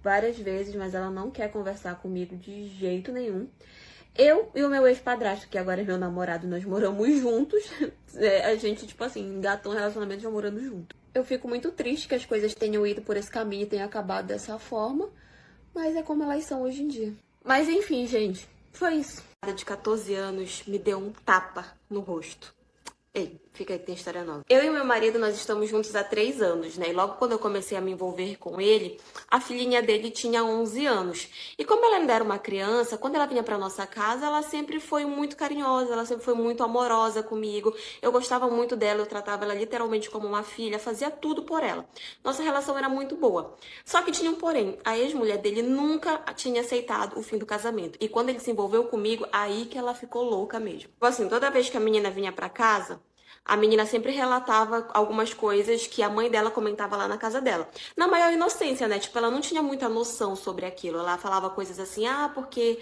várias vezes, mas ela não quer conversar comigo de jeito nenhum. Eu e o meu ex-padrasto, que agora é meu namorado, nós moramos juntos. A gente, tipo assim, engatou um relacionamento já morando junto. Eu fico muito triste que as coisas tenham ido por esse caminho e tenham acabado dessa forma, mas é como elas são hoje em dia. Mas enfim, gente, foi isso. A de 14 anos me deu um tapa no rosto. Ei, fica aí que tem história nova. Eu e meu marido, nós estamos juntos há 3 anos, né? E logo quando eu comecei a me envolver com ele, a filhinha dele tinha 11 anos. E como ela ainda era uma criança, quando ela vinha pra nossa casa, ela sempre foi muito carinhosa, ela sempre foi muito amorosa comigo. Eu gostava muito dela, eu tratava ela literalmente como uma filha, fazia tudo por ela. Nossa relação era muito boa. Só que tinha um porém, a ex-mulher dele nunca tinha aceitado o fim do casamento. E quando ele se envolveu comigo, aí que ela ficou louca mesmo. Tipo assim, toda vez que a menina vinha pra casa, a menina sempre relatava algumas coisas que a mãe dela comentava lá na casa dela. Na maior inocência, né? Tipo, ela não tinha muita noção sobre aquilo. Ela falava coisas assim, porque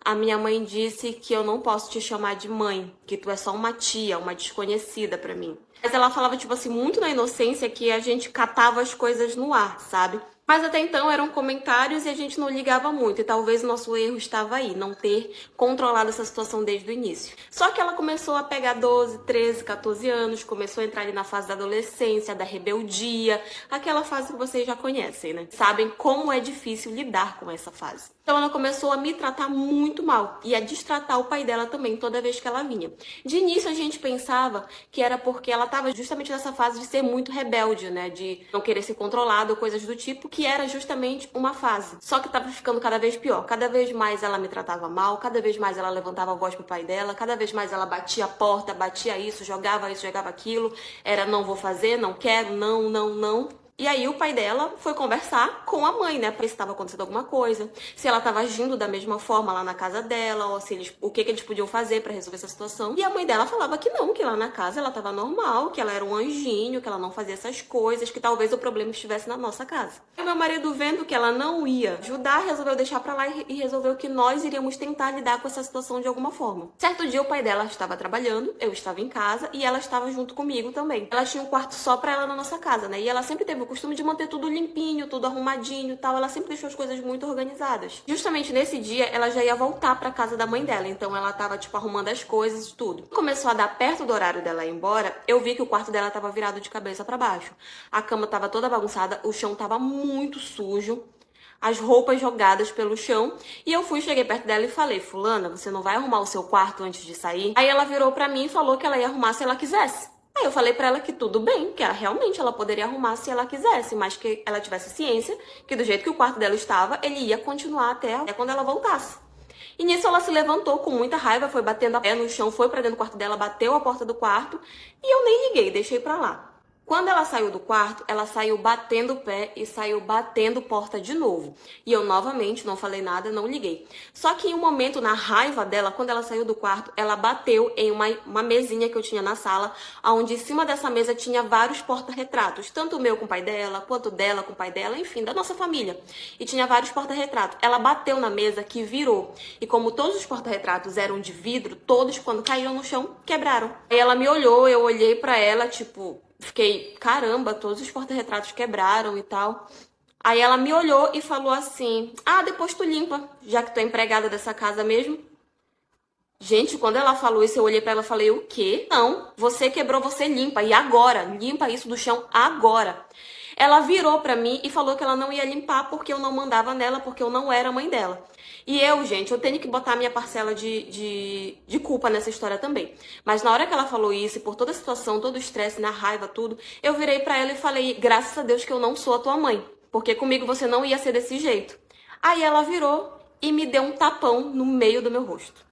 a minha mãe disse que eu não posso te chamar de mãe, que tu é só uma tia, uma desconhecida pra mim. Mas ela falava, tipo assim, muito na inocência que a gente catava as coisas no ar, sabe? Mas até então eram comentários e a gente não ligava muito. E talvez o nosso erro estava aí, não ter controlado essa situação desde o início. Só que ela começou a pegar 12, 13, 14 anos, começou a entrar ali na fase da adolescência, da rebeldia, aquela fase que vocês já conhecem, né? Sabem como é difícil lidar com essa fase. Então ela começou a me tratar muito mal e a destratar o pai dela também toda vez que ela vinha. De início a gente pensava que era porque ela estava justamente nessa fase de ser muito rebelde, né? De não querer ser controlada ou coisas do tipo, que era justamente uma fase. Só que estava ficando cada vez pior. Cada vez mais ela me tratava mal, cada vez mais ela levantava a voz pro pai dela, cada vez mais ela batia a porta, batia isso, jogava aquilo. Era não vou fazer, não quero, não, não, não. E aí o pai dela foi conversar com a mãe, né? Pra ver se estava acontecendo alguma coisa, se ela estava agindo da mesma forma lá na casa dela, ou se eles, o que eles podiam fazer pra resolver essa situação. E a mãe dela falava que não, que lá na casa ela estava normal, que ela era um anjinho, que ela não fazia essas coisas, que talvez o problema estivesse na nossa casa. E meu marido, vendo que ela não ia ajudar, resolveu deixar pra lá e resolveu que nós iríamos tentar lidar com essa situação de alguma forma. Certo dia o pai dela estava trabalhando, eu estava em casa e ela estava junto comigo também. Ela tinha um quarto só pra ela na nossa casa, né? E ela sempre teve o costume de manter tudo limpinho, tudo arrumadinho e tal. Ela sempre deixou as coisas muito organizadas. Justamente nesse dia, ela já ia voltar pra casa da mãe dela. Então ela tava, tipo, arrumando as coisas e tudo. Começou a dar perto do horário dela ir embora, eu vi que o quarto dela tava virado de cabeça pra baixo. A cama tava toda bagunçada, o chão tava muito sujo, as roupas jogadas pelo chão. E eu cheguei perto dela e falei: fulana, você não vai arrumar o seu quarto antes de sair? Aí ela virou pra mim e falou que ela ia arrumar se ela quisesse. Aí eu falei pra ela que tudo bem, que realmente ela poderia arrumar se ela quisesse, mas que ela tivesse ciência que do jeito que o quarto dela estava, ele ia continuar até quando ela voltasse. E nisso ela se levantou com muita raiva, foi batendo a pé no chão, foi pra dentro do quarto dela, bateu a porta do quarto e eu nem liguei, deixei pra lá. Quando ela saiu do quarto, ela saiu batendo o pé e saiu batendo porta de novo. E eu novamente não falei nada, não liguei. Só que em um momento, na raiva dela, quando ela saiu do quarto, ela bateu em uma mesinha que eu tinha na sala, onde em cima dessa mesa tinha vários porta-retratos. Tanto o meu com o pai dela, quanto dela com o pai dela, enfim, da nossa família. E tinha vários porta-retratos. Ela bateu na mesa que virou. E como todos os porta-retratos eram de vidro, todos quando caíram no chão, quebraram. Aí ela me olhou, eu olhei pra ela, tipo... Fiquei, caramba, todos os porta-retratos quebraram e tal. Aí ela me olhou e falou assim, depois tu limpa, já que tu é empregada dessa casa mesmo. Gente, quando ela falou isso, eu olhei pra ela e falei, o quê? Não, você quebrou, você limpa. E agora? Limpa isso do chão agora. Ela virou pra mim e falou que ela não ia limpar porque eu não mandava nela, porque eu não era mãe dela. E eu, gente, eu tenho que botar a minha parcela de culpa nessa história também. Mas na hora que ela falou isso, e por toda a situação, todo o estresse, na raiva, tudo, eu virei pra ela e falei, graças a Deus que eu não sou a tua mãe, porque comigo você não ia ser desse jeito. Aí ela virou e me deu um tapão no meio do meu rosto.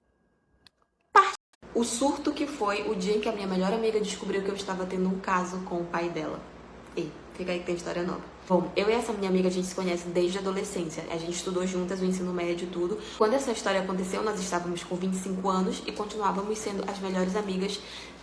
O surto que foi o dia em que a minha melhor amiga descobriu que eu estava tendo um caso com o pai dela. E fica aí que tem história nova. Bom, eu e essa minha amiga, a gente se conhece desde a adolescência. A gente estudou juntas o ensino médio e tudo. Quando essa história aconteceu, nós estávamos com 25 anos e continuávamos sendo as melhores amigas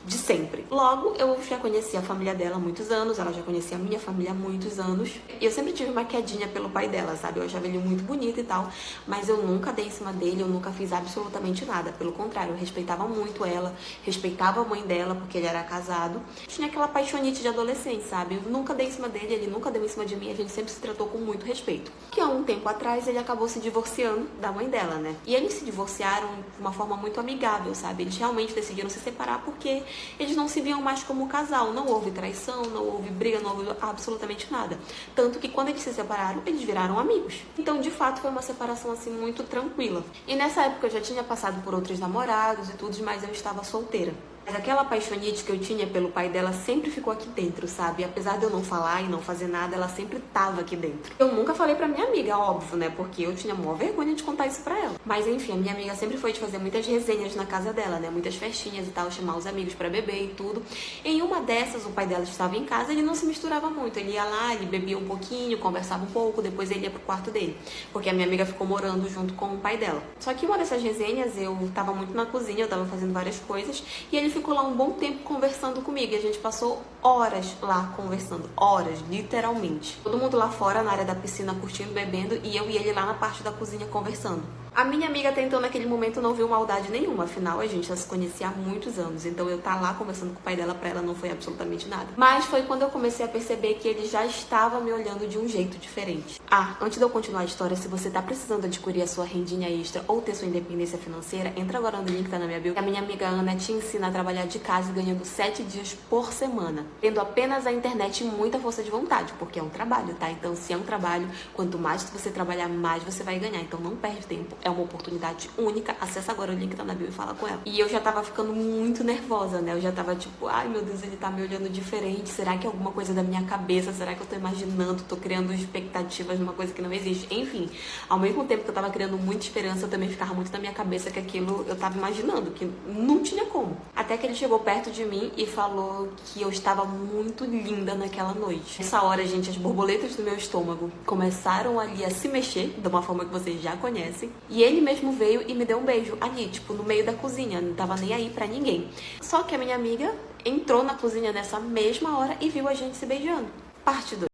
de sempre. Logo, eu já conhecia a família dela há muitos anos, ela já conhecia a minha família há muitos anos. E eu sempre tive uma quedinha pelo pai dela, sabe? Eu achava ele muito bonito e tal, mas eu nunca dei em cima dele, eu nunca fiz absolutamente nada. Pelo contrário, eu respeitava muito ela, respeitava a mãe dela, porque ele era casado. Tinha aquela paixonite de adolescente, sabe? Eu nunca dei em cima dele, ele nunca deu em cima de mim, a gente sempre se tratou com muito respeito. Que há um tempo atrás, ele acabou se divorciando da mãe dela, né? E eles se divorciaram de uma forma muito amigável, sabe? Eles realmente decidiram se separar porque eles não se viam mais como casal, não houve traição, não houve briga, não houve absolutamente nada. Tanto que quando eles se separaram, eles viraram amigos. Então, de fato, foi uma separação assim muito tranquila. E nessa época eu já tinha passado por outros namorados e tudo, mas eu estava solteira. Mas aquela paixonite que eu tinha pelo pai dela sempre ficou aqui dentro, sabe? Apesar de eu não falar e não fazer nada, ela sempre tava aqui dentro. Eu nunca falei pra minha amiga, óbvio, né? Porque eu tinha maior vergonha de contar isso pra ela. Mas enfim, a minha amiga sempre foi de fazer muitas resenhas na casa dela, né? Muitas festinhas e tal, chamar os amigos pra beber e tudo. Em uma dessas, o pai dela estava em casa, ele não se misturava muito. Ele ia lá, ele bebia um pouquinho, conversava um pouco, depois ele ia pro quarto dele. Porque a minha amiga ficou morando junto com o pai dela. Só que uma dessas resenhas, eu tava muito na cozinha, eu tava fazendo várias coisas, e ele ficou lá um bom tempo conversando comigo. E a gente passou horas lá conversando. Horas, literalmente. Todo mundo lá fora, na área da piscina, curtindo, bebendo, e eu e ele lá na parte da cozinha conversando. A minha amiga até então, naquele momento, não viu maldade nenhuma. Afinal, a gente já se conhecia há muitos anos. Então, eu lá conversando com o pai dela, pra ela não foi absolutamente nada. Mas foi quando eu comecei a perceber que ele já estava me olhando de um jeito diferente. Antes de eu continuar a história, se você tá precisando adquirir a sua rendinha extra ou ter sua independência financeira, entra agora no link que tá na minha bio. A minha amiga Ana te ensina a trabalhar de casa ganhando 7 dias por semana. Tendo apenas a internet e muita força de vontade, porque é um trabalho, tá? Então, se é um trabalho, quanto mais você trabalhar, mais você vai ganhar. Então, não perde tempo. É uma oportunidade única. Acessa agora o link que tá na bio e fala com ela. E eu já tava ficando muito nervosa, né? Eu já tava tipo, ai meu Deus, ele tá me olhando diferente. Será que é alguma coisa da minha cabeça? Será que eu tô imaginando? Tô criando expectativas numa coisa que não existe? Enfim, ao mesmo tempo que eu tava criando muita esperança, eu também ficava muito na minha cabeça que aquilo eu tava imaginando, que não tinha como. Até que ele chegou perto de mim e falou que eu estava muito linda naquela noite. Nessa hora, gente, as borboletas do meu estômago começaram ali a se mexer, de uma forma que vocês já conhecem. E ele mesmo veio e me deu um beijo ali, tipo, no meio da cozinha. Não tava nem aí pra ninguém. Só que a minha amiga entrou na cozinha nessa mesma hora e viu a gente se beijando. Parte 2.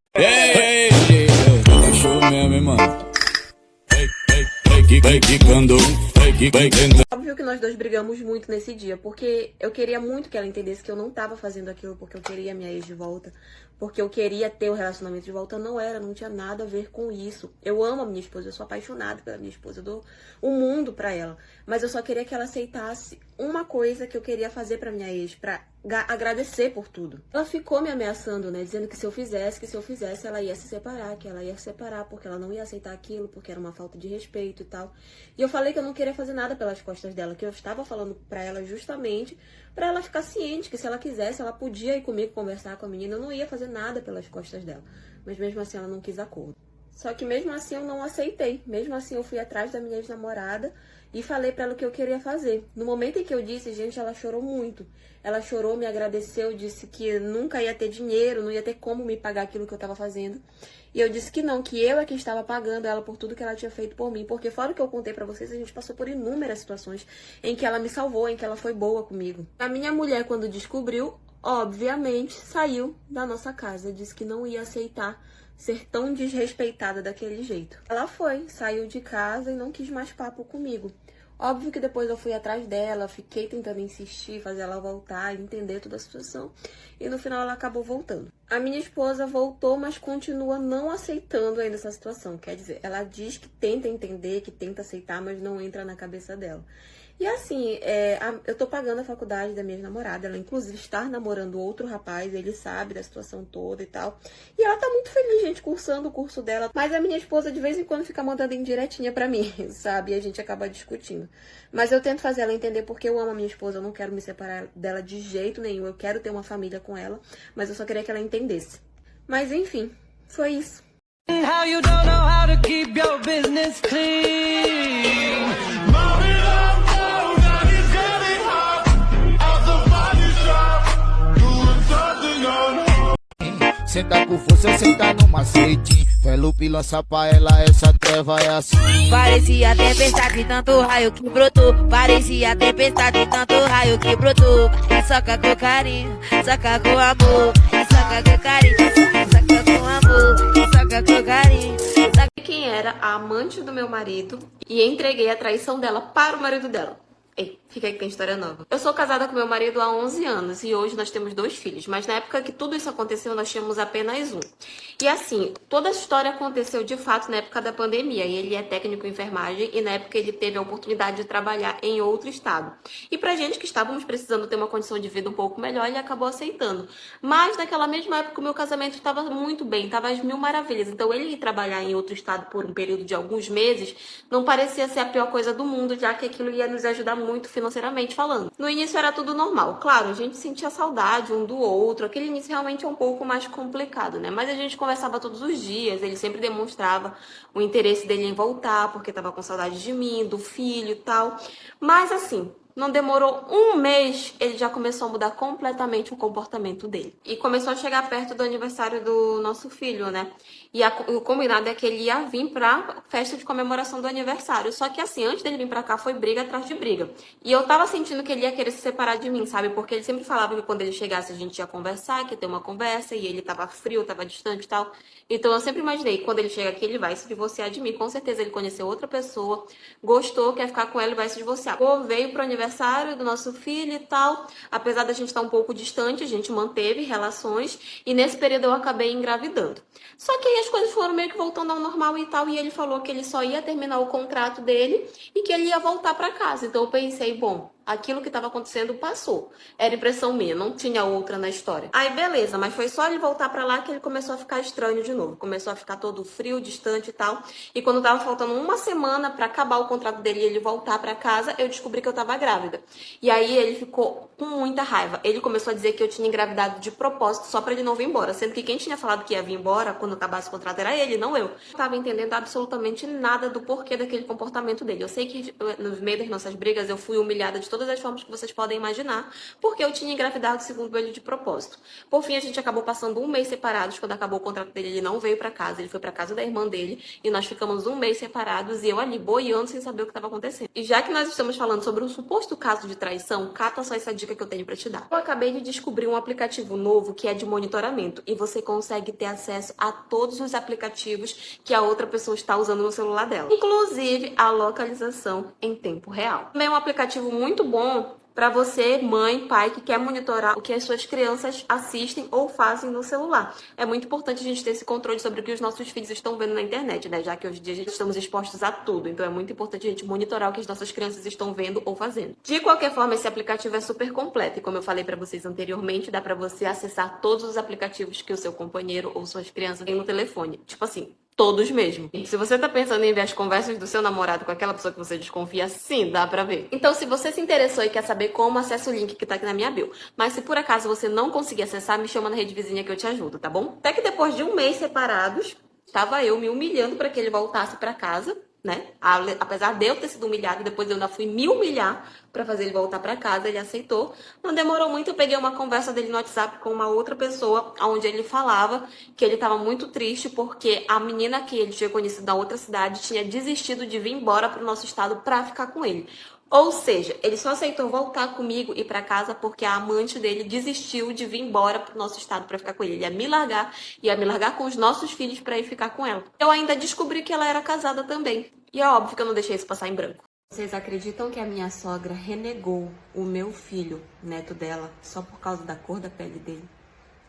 Óbvio que nós dois brigamos muito nesse dia, porque eu queria muito que ela entendesse que eu não tava fazendo aquilo porque eu queria minha ex de volta, porque eu queria ter o relacionamento de volta. Não tinha nada a ver com isso. Eu amo a minha esposa, eu sou apaixonada pela minha esposa, eu dou o mundo pra ela, mas eu só queria que ela aceitasse uma coisa que eu queria fazer pra minha ex, pra agradecer por tudo. Ela ficou me ameaçando, né, dizendo que se eu fizesse, ela ia se separar, que ela ia se separar porque ela não ia aceitar aquilo, porque era uma falta de respeito e tal. E eu falei que eu não queria fazer nada pelas costas dela, que eu estava falando pra ela justamente pra ela ficar ciente que se ela quisesse, ela podia ir comigo conversar com a menina, eu não ia fazer nada pelas costas dela. Mas mesmo assim ela não quis acordo. Só que mesmo assim eu não aceitei. Mesmo assim eu fui atrás da minha ex-namorada e falei pra ela o que eu queria fazer. No momento em que eu disse, gente, ela chorou muito. Ela chorou, me agradeceu, disse que nunca ia ter dinheiro, não ia ter como me pagar aquilo que eu tava fazendo. E eu disse que não, que eu é quem estava pagando ela por tudo que ela tinha feito por mim. Porque fora o que eu contei pra vocês, a gente passou por inúmeras situações em que ela me salvou, em que ela foi boa comigo. A minha mulher, quando descobriu, obviamente, saiu da nossa casa. Disse que não ia aceitar ser tão desrespeitada daquele jeito. Ela foi, saiu de casa e não quis mais papo comigo. Óbvio que depois eu fui atrás dela, fiquei tentando insistir, fazer ela voltar, entender toda a situação. E no final ela acabou voltando. A minha esposa voltou, mas continua não aceitando ainda essa situação. Quer dizer, ela diz que tenta entender, que tenta aceitar, mas não entra na cabeça dela. E assim, eu tô pagando a faculdade da minha namorada. Ela, inclusive, está namorando outro rapaz. Ele sabe da situação toda e tal. E ela tá muito feliz, gente, cursando o curso dela. Mas a minha esposa, de vez em quando, fica mandando indiretinha pra mim, sabe? E a gente acaba discutindo. Mas eu tento fazer ela entender porque eu amo a minha esposa. Eu não quero me separar dela de jeito nenhum. Eu quero ter uma família com ela. Mas eu só queria que ela entendesse. Mas, enfim, foi isso. How you don't know how to keep your business clean. Senta com força, eu senta no macete. Felupe lança pra ela, essa treva é assim. Parecia tempestade, tanto raio que brotou. Parecia tempestade, tanto raio que brotou. E soca com carinho, soca com amor. E soca com carinho, soca com amor. E soca com carinho. Quem era a amante do meu marido e entreguei a traição dela para o marido dela. Ei, fica aí que tem história nova. Eu sou casada com meu marido há 11 anos e hoje nós temos 2 filhos. Mas na época que tudo isso aconteceu, nós tínhamos apenas um. E assim, toda a história aconteceu de fato na época da pandemia. E ele é técnico em enfermagem e na época ele teve a oportunidade de trabalhar em outro estado. E pra gente que estávamos precisando ter uma condição de vida um pouco melhor, ele acabou aceitando. Mas naquela mesma época o meu casamento estava muito bem, estava às mil maravilhas. Então ele ir trabalhar em outro estado por um período de alguns meses não parecia ser a pior coisa do mundo, já que aquilo ia nos ajudar muito financeiramente falando. No início era tudo normal. Claro, a gente sentia saudade um do outro. Aquele início realmente é um pouco mais complicado, né? Mas a gente conversava todos os dias. Ele sempre demonstrava o interesse dele em voltar, porque estava com saudade de mim, do filho e tal. Mas assim, não demorou um mês, ele já começou a mudar completamente o comportamento dele. E começou a chegar perto do aniversário do nosso filho, né? E o combinado é que ele ia vir pra festa de comemoração do aniversário. Só que assim, antes dele vir pra cá, foi briga atrás de briga. E eu tava sentindo que ele ia querer se separar de mim, sabe? Porque ele sempre falava que quando ele chegasse a gente ia conversar, que ia ter uma conversa. E ele tava frio, tava distante e tal. Então eu sempre imaginei que quando ele chega aqui, ele vai se divorciar de mim. Com certeza ele conheceu outra pessoa, gostou, quer ficar com ela e vai se divorciar. Veio pro aniversário do nosso filho e tal. Apesar da gente estar um pouco distante, a gente manteve relações. E nesse período eu acabei engravidando. Só que aí as coisas foram meio que voltando ao normal e tal. E ele falou que ele só ia terminar o contrato dele e que ele ia voltar pra casa. Então eu pensei, bom, aquilo que estava acontecendo passou. Era impressão minha, não tinha outra na história. Aí beleza, mas foi só ele voltar pra lá que ele começou a ficar estranho de novo. Começou a ficar todo frio, distante e tal. E quando tava faltando uma semana pra acabar o contrato dele e ele voltar pra casa, eu descobri que eu tava grávida. E aí ele ficou com muita raiva. Ele começou a dizer que eu tinha engravidado de propósito só pra ele não vir embora. Sendo que quem tinha falado que ia vir embora quando acabasse o contrato era ele, não eu. Eu tava entendendo absolutamente nada do porquê daquele comportamento dele. Eu sei que no meio das nossas brigas eu fui humilhada de todas as formas que vocês podem imaginar, porque eu tinha engravidado segundo ele de propósito. Por fim, a gente acabou passando um mês separados. Quando acabou o contrato dele, ele não veio pra casa, ele foi pra casa da irmã dele, e nós ficamos um mês separados, e eu ali boiando sem saber o que estava acontecendo. E já que nós estamos falando sobre um suposto caso de traição, cata só essa dica que eu tenho pra te dar. Eu acabei de descobrir um aplicativo novo que é de monitoramento, e você consegue ter acesso a todos os aplicativos que a outra pessoa está usando no celular dela, inclusive a localização em tempo real. Também é um aplicativo muito bom para você, mãe, pai, que quer monitorar o que as suas crianças assistem ou fazem no celular. É muito importante a gente ter esse controle sobre o que os nossos filhos estão vendo na internet, né? Já que hoje em dia a gente estamos expostos a tudo. Então é muito importante a gente monitorar o que as nossas crianças estão vendo ou fazendo. De qualquer forma, esse aplicativo é super completo. E como eu falei para vocês anteriormente, dá para você acessar todos os aplicativos que o seu companheiro ou suas crianças têm no telefone. Tipo assim, todos mesmo. Se você tá pensando em ver as conversas do seu namorado com aquela pessoa que você desconfia, sim, dá pra ver. Então, se você se interessou e quer saber como, acessa o link que tá aqui na minha bio. Mas se por acaso você não conseguir acessar, me chama na rede vizinha que eu te ajudo, tá bom? Até que depois de um mês separados, Tava eu me humilhando para que ele voltasse para casa, né? Apesar de eu ter sido humilhada, depois eu ainda fui me humilhar para fazer ele voltar para casa, ele aceitou. Não demorou muito, eu peguei uma conversa dele no WhatsApp com uma outra pessoa, onde ele falava que ele estava muito triste porque a menina que ele tinha conhecido da outra cidade tinha desistido de vir embora para o nosso estado para ficar com ele. Ou seja, ele só aceitou voltar comigo e ir para casa porque a amante dele desistiu de vir embora pro nosso estado para ficar com ele. Ele ia me largar com os nossos filhos para ir ficar com ela. Eu ainda descobri que ela era casada também. E é óbvio que eu não deixei isso passar em branco. Vocês acreditam que a minha sogra renegou o meu filho, neto dela, só por causa da cor da pele dele?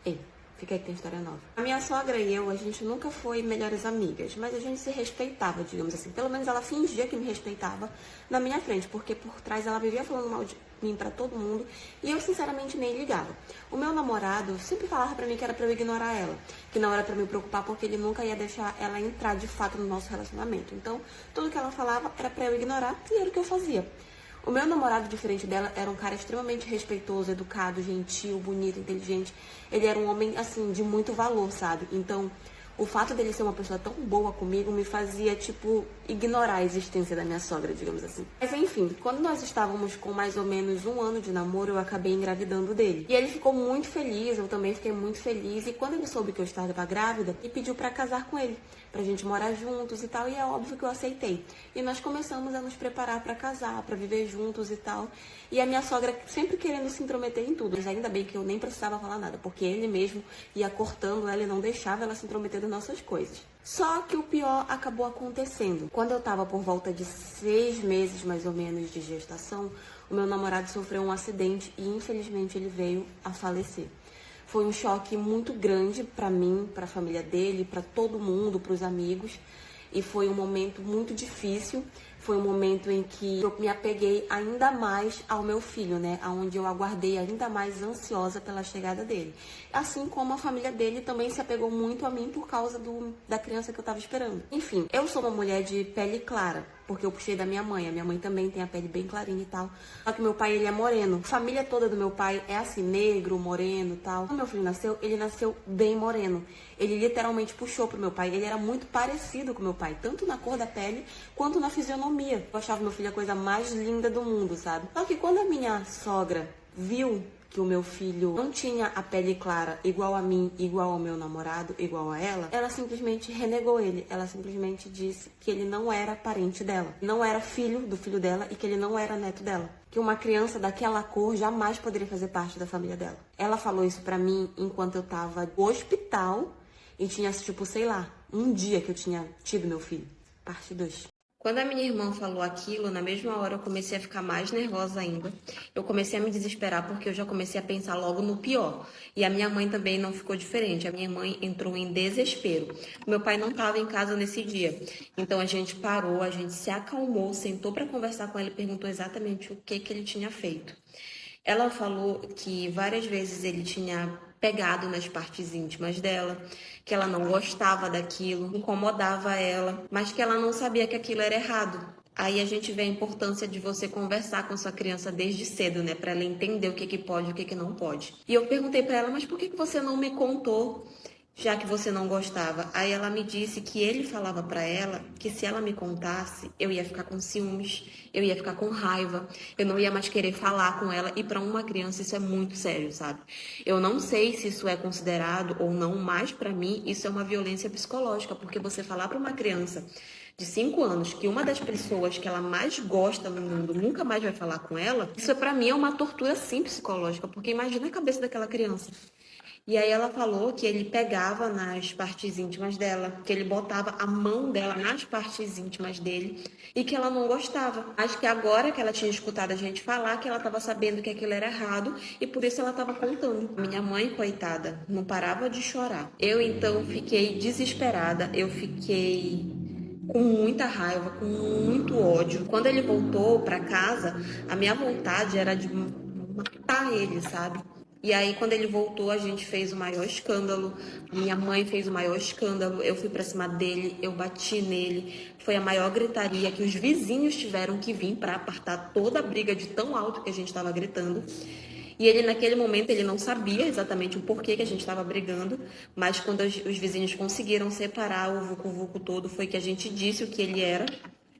Ei, fica aí que tem história nova. A minha sogra e eu, a gente nunca foi melhores amigas, mas a gente se respeitava, digamos assim. Pelo menos ela fingia que me respeitava na minha frente, porque por trás ela vivia falando mal de mim pra todo mundo e eu, sinceramente, nem ligava. O meu namorado sempre falava pra mim que era pra eu ignorar ela, que não era pra me preocupar porque ele nunca ia deixar ela entrar de fato no nosso relacionamento. Então, tudo que ela falava era pra eu ignorar e era o que eu fazia. O meu namorado, diferente dela, era um cara extremamente respeitoso, educado, gentil, bonito, inteligente. Ele era um homem, assim, de muito valor, sabe? Então, o fato dele ser uma pessoa tão boa comigo me fazia, tipo, ignorar a existência da minha sogra, digamos assim. Mas, enfim, quando nós estávamos com mais ou menos 1 ano de namoro, eu acabei engravidando dele. E ele ficou muito feliz, eu também fiquei muito feliz. E quando ele soube que eu estava grávida, ele pediu pra casar com ele, pra gente morar juntos e tal. E é óbvio que eu aceitei. E nós começamos a nos preparar pra casar, pra viver juntos e tal. E a minha sogra sempre querendo se intrometer em tudo. Mas ainda bem que eu nem precisava falar nada, porque ele mesmo ia cortando ela e não deixava ela se intrometer nas nossas coisas. Só que o pior acabou acontecendo. Quando eu tava por volta de 6 meses, mais ou menos, de gestação, o meu namorado sofreu um acidente e, infelizmente, ele veio a falecer. Foi um choque muito grande pra mim, pra família dele, pra todo mundo, pros amigos. E foi um momento muito difícil. Foi um momento em que eu me apeguei ainda mais ao meu filho, né? Onde eu aguardei ainda mais ansiosa pela chegada dele. Assim como a família dele também se apegou muito a mim por causa da criança que eu tava esperando. Enfim, eu sou uma mulher de pele clara, porque eu puxei da minha mãe. A minha mãe também tem a pele bem clarinha e tal. Só que meu pai, ele é moreno. A família toda do meu pai é assim, negro, moreno e tal. Quando meu filho nasceu, ele nasceu bem moreno. Ele literalmente puxou pro meu pai. Ele era muito parecido com meu pai, tanto na cor da pele quanto na fisionomia. Eu achava meu filho a coisa mais linda do mundo, sabe? Só que quando a minha sogra viu que o meu filho não tinha a pele clara igual a mim, igual ao meu namorado, igual a ela simplesmente renegou ele. Ela simplesmente disse que ele não era parente dela, não era filho do filho dela e que ele não era neto dela. Que uma criança daquela cor jamais poderia fazer parte da família dela. Ela falou isso pra mim enquanto eu tava no hospital e tinha, tipo, sei lá, um dia que eu tinha tido meu filho. Parte 2. Quando a minha irmã falou aquilo, na mesma hora eu comecei a ficar mais nervosa ainda. Eu comecei a me desesperar porque eu já comecei a pensar logo no pior. E a minha mãe também não ficou diferente. A minha mãe entrou em desespero. Meu pai não estava em casa nesse dia. Então a gente parou, a gente se acalmou, sentou para conversar com ela e perguntou exatamente o que ele tinha feito. Ela falou que várias vezes ele tinha pegado nas partes íntimas dela, que ela não gostava daquilo, incomodava ela, mas que ela não sabia que aquilo era errado. Aí a gente vê a importância de você conversar com sua criança desde cedo, né, para ela entender o que pode e o que não pode. E eu perguntei para ela, mas por que você não me contou, já que você não gostava? Aí ela me disse que ele falava para ela que se ela me contasse, eu ia ficar com ciúmes, eu ia ficar com raiva, eu não ia mais querer falar com ela. E para uma criança isso é muito sério, sabe? Eu não sei se isso é considerado ou não, mas para mim isso é uma violência psicológica, porque você falar para uma criança de 5 anos que uma das pessoas que ela mais gosta no mundo nunca mais vai falar com ela, isso para mim é uma tortura sim psicológica, porque imagina a cabeça daquela criança. E aí ela falou que ele pegava nas partes íntimas dela, que ele botava a mão dela nas partes íntimas dele e que ela não gostava. Acho que agora que ela tinha escutado a gente falar, que ela estava sabendo que aquilo era errado e por isso ela estava contando. Minha mãe, coitada, não parava de chorar. Eu então fiquei desesperada, eu fiquei com muita raiva, com muito ódio. Quando ele voltou para casa, a minha vontade era de matar ele, sabe? E aí, quando ele voltou, a gente fez o maior escândalo. Minha mãe fez o maior escândalo. Eu fui pra cima dele, eu bati nele. Foi a maior gritaria que os vizinhos tiveram que vir para apartar toda a briga de tão alto que a gente estava gritando. E ele, naquele momento, ele não sabia exatamente o porquê que a gente estava brigando, mas quando os vizinhos conseguiram separar o vucu-vucu todo, foi que a gente disse o que ele era.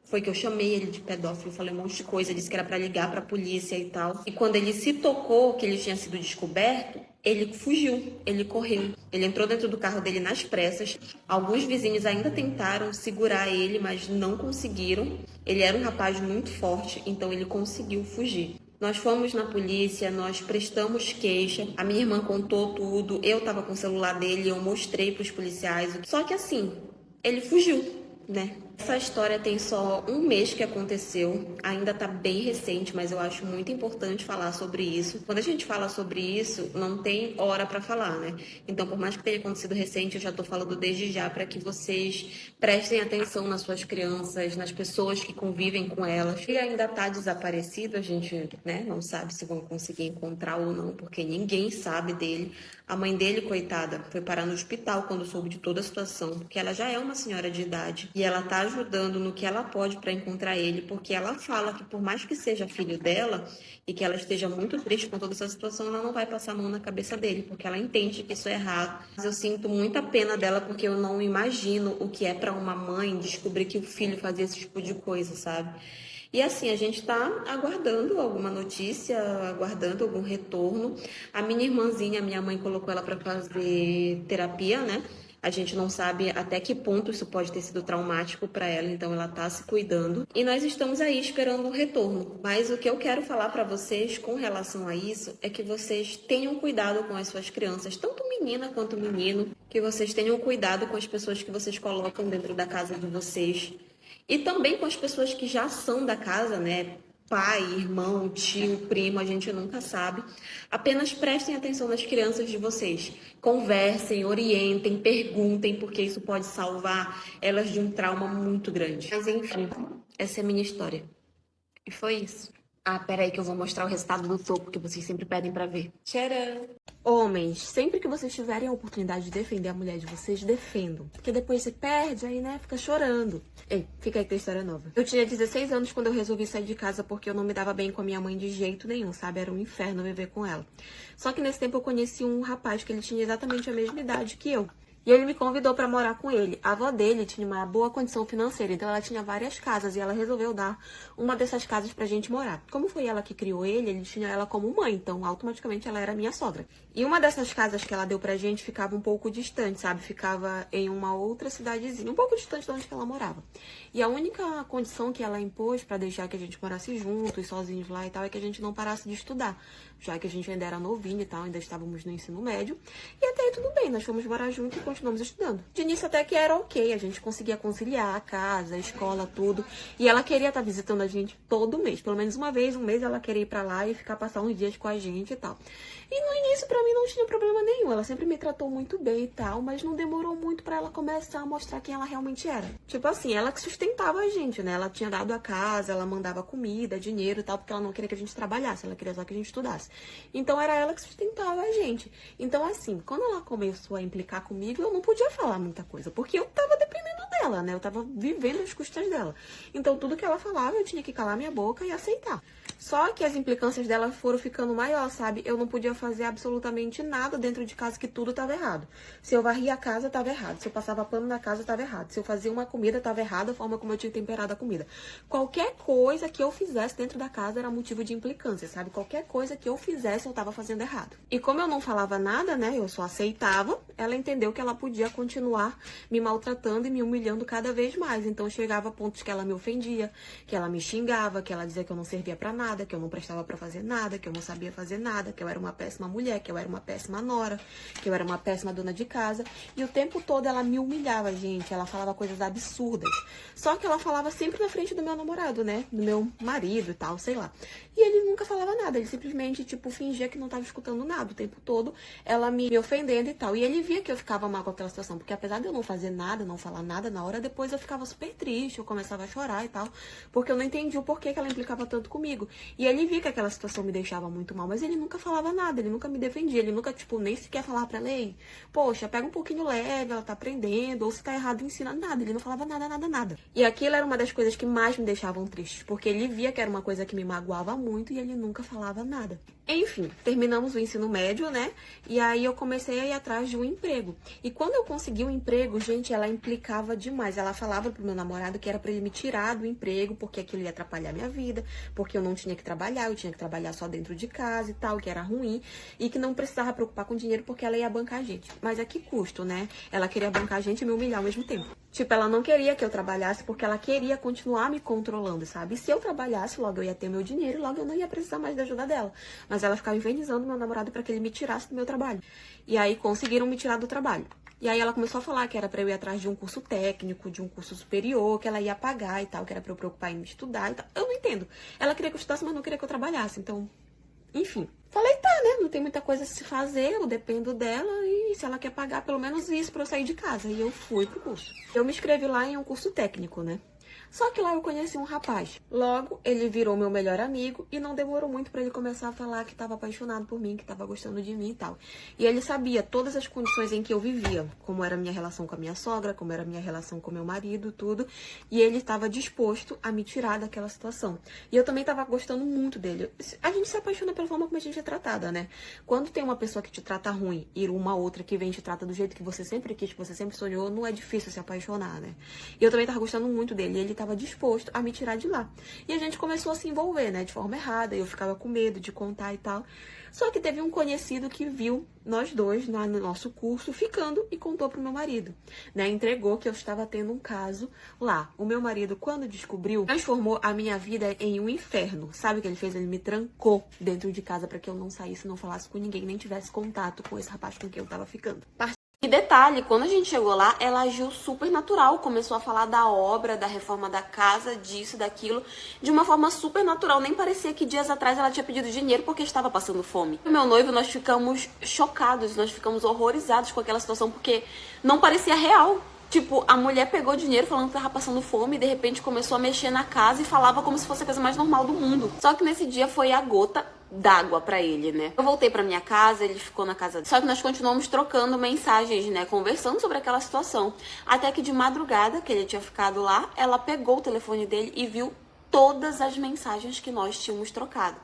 Foi que eu chamei ele de pedófilo, falei um monte de coisa, disse que era pra ligar pra polícia e tal. E quando ele se tocou que ele tinha sido descoberto, ele fugiu, ele correu. Ele entrou dentro do carro dele nas pressas. Alguns vizinhos ainda tentaram segurar ele, mas não conseguiram. Ele era um rapaz muito forte, então ele conseguiu fugir. Nós fomos na polícia, nós prestamos queixa, a minha irmã contou tudo, eu tava com o celular dele, eu mostrei pros policiais. Só que assim, ele fugiu, né? Essa história tem só um mês que aconteceu, ainda tá bem recente, mas eu acho muito importante falar sobre isso. Quando a gente fala sobre isso, não tem hora pra falar, né? Então, por mais que tenha acontecido recente, eu já tô falando desde já para que vocês prestem atenção nas suas crianças, nas pessoas que convivem com elas. Ele ainda tá desaparecido, a gente, né, não sabe se vão conseguir encontrar ou não, porque ninguém sabe dele. A mãe dele, coitada, foi parar no hospital quando soube de toda a situação, porque ela já é uma senhora de idade e ela tá ajudando no que ela pode para encontrar ele, porque ela fala que por mais que seja filho dela e que ela esteja muito triste com toda essa situação, ela não vai passar a mão na cabeça dele, porque ela entende que isso é errado. Mas eu sinto muita pena dela, porque eu não imagino o que é para uma mãe descobrir que o filho fazia esse tipo de coisa, sabe? E assim, a gente tá aguardando alguma notícia, aguardando algum retorno. A minha irmãzinha, minha mãe colocou ela para fazer terapia, né? A gente não sabe até que ponto isso pode ter sido traumático para ela, então ela tá se cuidando. E nós estamos aí esperando um retorno. Mas o que eu quero falar para vocês com relação a isso é que vocês tenham cuidado com as suas crianças, tanto menina quanto menino, que vocês tenham cuidado com as pessoas que vocês colocam dentro da casa de vocês. E também com as pessoas que já são da casa, né? Pai, irmão, tio, primo, a gente nunca sabe. Apenas prestem atenção nas crianças de vocês. Conversem, orientem, perguntem, porque isso pode salvar elas de um trauma muito grande. Mas enfim, essa é a minha história. E foi isso. Ah, peraí que eu vou mostrar o resultado do topo, que vocês sempre pedem pra ver. Tcharam! Homens, sempre que vocês tiverem a oportunidade de defender a mulher de vocês, defendam. Porque depois você perde, aí, né, fica chorando. Ei, fica aí que tem história nova. Eu tinha 16 anos quando eu resolvi sair de casa porque eu não me dava bem com a minha mãe de jeito nenhum, sabe? Era um inferno viver com ela. Só que nesse tempo eu conheci um rapaz que ele tinha exatamente a mesma idade que eu. E ele me convidou para morar com ele. A avó dele tinha uma boa condição financeira, então ela tinha várias casas e ela resolveu dar uma dessas casas pra gente morar. Como foi ela que criou ele tinha ela como mãe, então automaticamente ela era minha sogra. E uma dessas casas que ela deu pra gente ficava um pouco distante, sabe? Ficava em uma outra cidadezinha, um pouco distante de onde ela morava. E a única condição que ela impôs pra deixar que a gente morasse juntos, sozinhos lá e tal, é que a gente não parasse de estudar, já que a gente ainda era novinho e tal, ainda estávamos no ensino médio. E até aí tudo bem, nós fomos morar juntos e continuamos estudando. De início até que era ok, a gente conseguia conciliar a casa, a escola, tudo. E ela queria estar visitando a gente todo mês, pelo menos uma vez, um mês ela queria ir pra lá e ficar passar uns dias com a gente e tal. E no início pra mim não tinha problema nenhum, ela sempre me tratou muito bem e tal, mas não demorou muito pra ela começar a mostrar quem ela realmente era. Tipo assim, ela que sustentava a gente, né? Ela tinha dado a casa, ela mandava comida, dinheiro e tal, porque ela não queria que a gente trabalhasse, ela queria só que a gente estudasse. Então era ela que sustentava a gente. Então assim, quando ela começou a implicar comigo, eu não podia falar muita coisa, porque eu tava dependendo dela, né? Eu tava vivendo às custas dela. Então tudo que ela falava, eu tinha que calar minha boca e aceitar. Só que as implicâncias dela foram ficando maior, sabe? Eu não podia fazer absolutamente nada dentro de casa, que tudo tava errado. Se eu varria a casa, tava errado. Se eu passava pano na casa, tava errado. Se eu fazia uma comida, tava errado a forma como eu tinha temperado a comida. Qualquer coisa que eu fizesse dentro da casa era motivo de implicância, sabe? Qualquer coisa que eu fizesse, eu tava fazendo errado. E como eu não falava nada, né? Eu só aceitava, ela entendeu que ela podia continuar me maltratando e me humilhando cada vez mais. Então chegava a pontos que ela me ofendia, que ela me xingava, que ela dizia que eu não servia pra nada, que eu não prestava pra fazer nada, que eu não sabia fazer nada, que eu era uma péssima mulher, que eu era uma péssima nora, que eu era uma péssima dona de casa. E o tempo todo ela me humilhava, gente. Ela falava coisas absurdas. Só que ela falava sempre na frente do meu namorado, né? Do meu marido e tal, sei lá. E ele nunca falava nada. Ele simplesmente, tipo, fingia que não tava escutando nada o tempo todo. Ela me ofendendo e tal. E ele via que eu ficava mal com aquela situação. Porque apesar de eu não fazer nada, não falar nada na hora, depois eu ficava super triste. Eu começava a chorar e tal. Porque eu não entendi o porquê que ela implicava tanto comigo. E ele via que aquela situação me deixava muito mal, mas ele nunca falava nada, ele nunca me defendia, ele nunca, tipo, nem sequer falava pra ela, ei, poxa, pega um pouquinho leve, ela tá aprendendo, ou se tá errado, ensina nada. Ele não falava nada, nada, nada. E aquilo era uma das coisas que mais me deixavam tristes, porque ele via que era uma coisa que me magoava muito e ele nunca falava nada. Enfim, terminamos o ensino médio, né? E aí eu comecei a ir atrás de um emprego. E quando eu consegui um emprego, gente, ela implicava demais. Ela falava pro meu namorado que era pra ele me tirar do emprego, porque aquilo ia atrapalhar minha vida, porque eu não tinha que trabalhar, eu tinha que trabalhar só dentro de casa e tal, que era ruim, e que não precisava preocupar com dinheiro porque ela ia bancar a gente. Mas a que custo, né? Ela queria bancar a gente e me humilhar ao mesmo tempo. Tipo, ela não queria que eu trabalhasse porque ela queria continuar me controlando, sabe? E se eu trabalhasse, logo eu ia ter meu dinheiro, logo eu não ia precisar mais da ajuda dela. Mas ela ficava infernizando meu namorado para que ele me tirasse do meu trabalho. E aí conseguiram me tirar do trabalho. E aí ela começou a falar que era pra eu ir atrás de um curso técnico, de um curso superior, que ela ia pagar e tal, que era pra eu preocupar em me estudar e tal. Eu não entendo. Ela queria que eu estudasse, mas não queria que eu trabalhasse. Então, enfim. Falei, tá, né? Não tem muita coisa a se fazer, eu dependo dela e se ela quer pagar pelo menos isso pra eu sair de casa. E eu fui pro curso. Eu me inscrevi lá em um curso técnico, né? Só que lá eu conheci um rapaz. Logo, ele virou meu melhor amigo e não demorou muito pra ele começar a falar que tava apaixonado por mim, que tava gostando de mim e tal. E ele sabia todas as condições em que eu vivia, como era a minha relação com a minha sogra, como era a minha relação com meu marido, tudo. E ele estava disposto a me tirar daquela situação. E eu também tava gostando muito dele. A gente se apaixona pela forma como a gente é tratada, né? Quando tem uma pessoa que te trata ruim e uma outra que vem e te trata do jeito que você sempre quis, que você sempre sonhou, não é difícil se apaixonar, né? E eu também tava gostando muito dele. E ele estava disposto a me tirar de lá. E a gente começou a se envolver, né, de forma errada, eu ficava com medo de contar e tal. Só que teve um conhecido que viu nós dois no nosso curso ficando e contou pro meu marido, né, entregou que eu estava tendo um caso lá. O meu marido, quando descobriu, transformou a minha vida em um inferno. Sabe o que ele fez? Ele me trancou dentro de casa para que eu não saísse, não falasse com ninguém, nem tivesse contato com esse rapaz com quem eu tava ficando. E detalhe, quando a gente chegou lá, ela agiu super natural, começou a falar da obra, da reforma da casa, disso, daquilo, de uma forma super natural. Nem parecia que dias atrás ela tinha pedido dinheiro porque estava passando fome. O meu noivo, nós ficamos chocados, nós ficamos horrorizados com aquela situação, porque não parecia real. Tipo, a mulher pegou dinheiro falando que tava passando fome e de repente começou a mexer na casa e falava como se fosse a coisa mais normal do mundo. Só que nesse dia foi a gota d'água pra ele, né? Eu voltei pra minha casa, ele ficou na casa dele. Só que nós continuamos trocando mensagens, né? Conversando sobre aquela situação. Até que de madrugada, que ele tinha ficado lá, ela pegou o telefone dele e viu todas as mensagens que nós tínhamos trocado.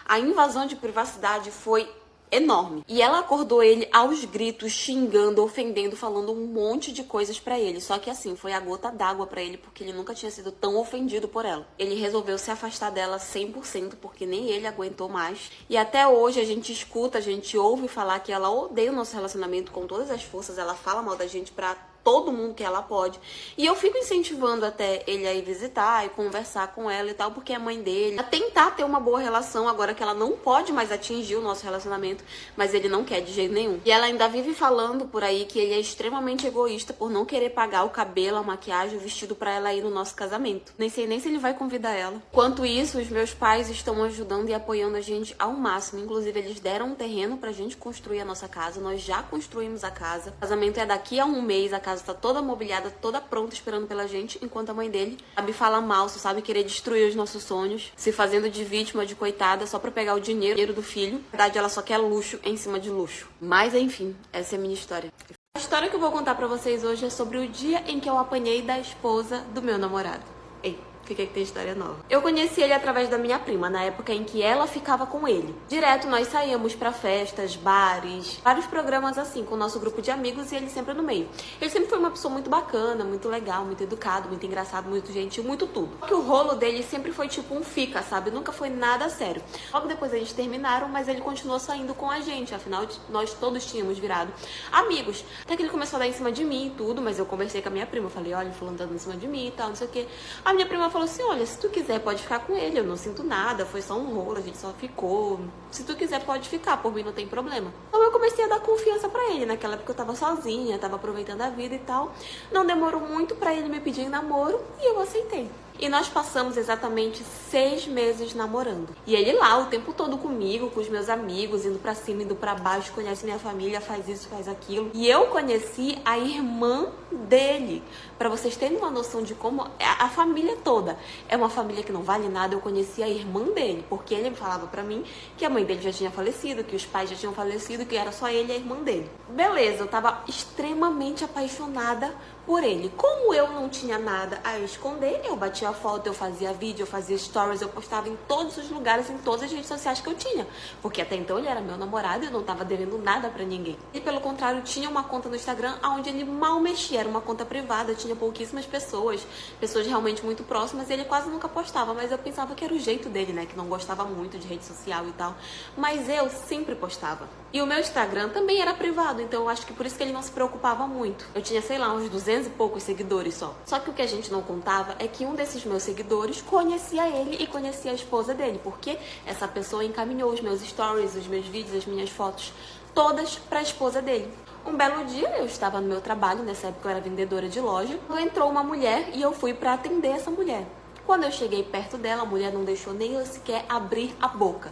A invasão de privacidade foi enorme. E ela acordou ele aos gritos, xingando, ofendendo, falando um monte de coisas pra ele. Só que assim, foi a gota d'água pra ele, porque ele nunca tinha sido tão ofendido por ela. Ele resolveu se afastar dela 100%, porque nem ele aguentou mais. E até hoje a gente escuta, a gente ouve falar que ela odeia o nosso relacionamento com todas as forças. Ela fala mal da gente pra todo mundo que ela pode. E eu fico incentivando até ele a ir visitar e conversar com ela e tal, porque é mãe dele, a tentar ter uma boa relação, agora que ela não pode mais atingir o nosso relacionamento, mas ele não quer de jeito nenhum. E ela ainda vive falando por aí que ele é extremamente egoísta por não querer pagar o cabelo, a maquiagem, o vestido pra ela ir no nosso casamento. Nem sei nem se ele vai convidar ela. Enquanto isso, os meus pais estão ajudando e apoiando a gente ao máximo. Inclusive, eles deram um terreno pra gente construir a nossa casa. Nós já construímos a casa. O casamento é daqui a um mês, a casa tá toda mobiliada, toda pronta, esperando pela gente, enquanto a mãe dele sabe falar mal, só sabe querer destruir os nossos sonhos, se fazendo de vítima, de coitada, só pra pegar o dinheiro do filho. Na verdade, ela só quer luxo em cima de luxo. Mas, enfim, essa é a minha história. A história que eu vou contar pra vocês hoje é sobre o dia em que eu apanhei da esposa do meu namorado. Ei, fiquei que tem história nova. Eu conheci ele através da minha prima, na época em que ela ficava com ele. Direto nós saíamos pra festas, bares, vários programas assim, com o nosso grupo de amigos e ele sempre no meio. Ele sempre foi uma pessoa muito bacana, muito legal, muito educado, muito engraçado, muito gentil, muito tudo. Só que o rolo dele sempre foi tipo um fica, sabe? Nunca foi nada sério. Logo depois eles terminaram, mas ele continuou saindo com a gente, afinal nós todos tínhamos virado amigos. Até que ele começou a dar em cima de mim e tudo, mas eu conversei com a minha prima, eu falei, olha, fulano tá dando em cima de mim e tal, não sei o que. A minha prima falou assim, olha, se tu quiser pode ficar com ele, eu não sinto nada, foi só um rolo, a gente só ficou. Se tu quiser pode ficar, por mim não tem problema. Então eu comecei a dar confiança pra ele, naquela época eu tava sozinha, tava aproveitando a vida e tal. Não demorou muito pra ele me pedir em namoro e eu aceitei. E nós passamos exatamente 6 meses namorando. E ele lá o tempo todo comigo, com os meus amigos, indo pra cima, indo pra baixo, conhece minha família, faz isso, faz aquilo. E eu conheci a irmã dele. Pra vocês terem uma noção de como a família toda é uma família que não vale nada, eu conheci a irmã dele. Porque ele falava pra mim que a mãe dele já tinha falecido, que os pais já tinham falecido, que era só ele e a irmã dele. Beleza, eu tava extremamente apaixonada por ele. Como eu não tinha nada a esconder, eu batia foto, eu fazia vídeo, eu fazia stories, eu postava em todos os lugares, em todas as redes sociais que eu tinha. Porque até então ele era meu namorado e eu não tava devendo nada pra ninguém. E pelo contrário, tinha uma conta no Instagram onde ele mal mexia, era uma conta privada, tinha pouquíssimas pessoas realmente muito próximas, e ele quase nunca postava, mas eu pensava que era o jeito dele, né, que não gostava muito de rede social e tal. Mas eu sempre postava. E o meu Instagram também era privado, então eu acho que por isso que ele não se preocupava muito. Eu tinha, sei lá, uns 200 e poucos seguidores só. Só que o que a gente não contava é que um desses meus seguidores conhecia ele e conhecia a esposa dele, porque essa pessoa encaminhou os meus stories, os meus vídeos, as minhas fotos, todas pra esposa dele. Um belo dia, eu estava no meu trabalho, nessa época eu era vendedora de loja, entrou uma mulher e eu fui pra atender essa mulher. Quando eu cheguei perto dela, a mulher não deixou nem eu sequer abrir a boca.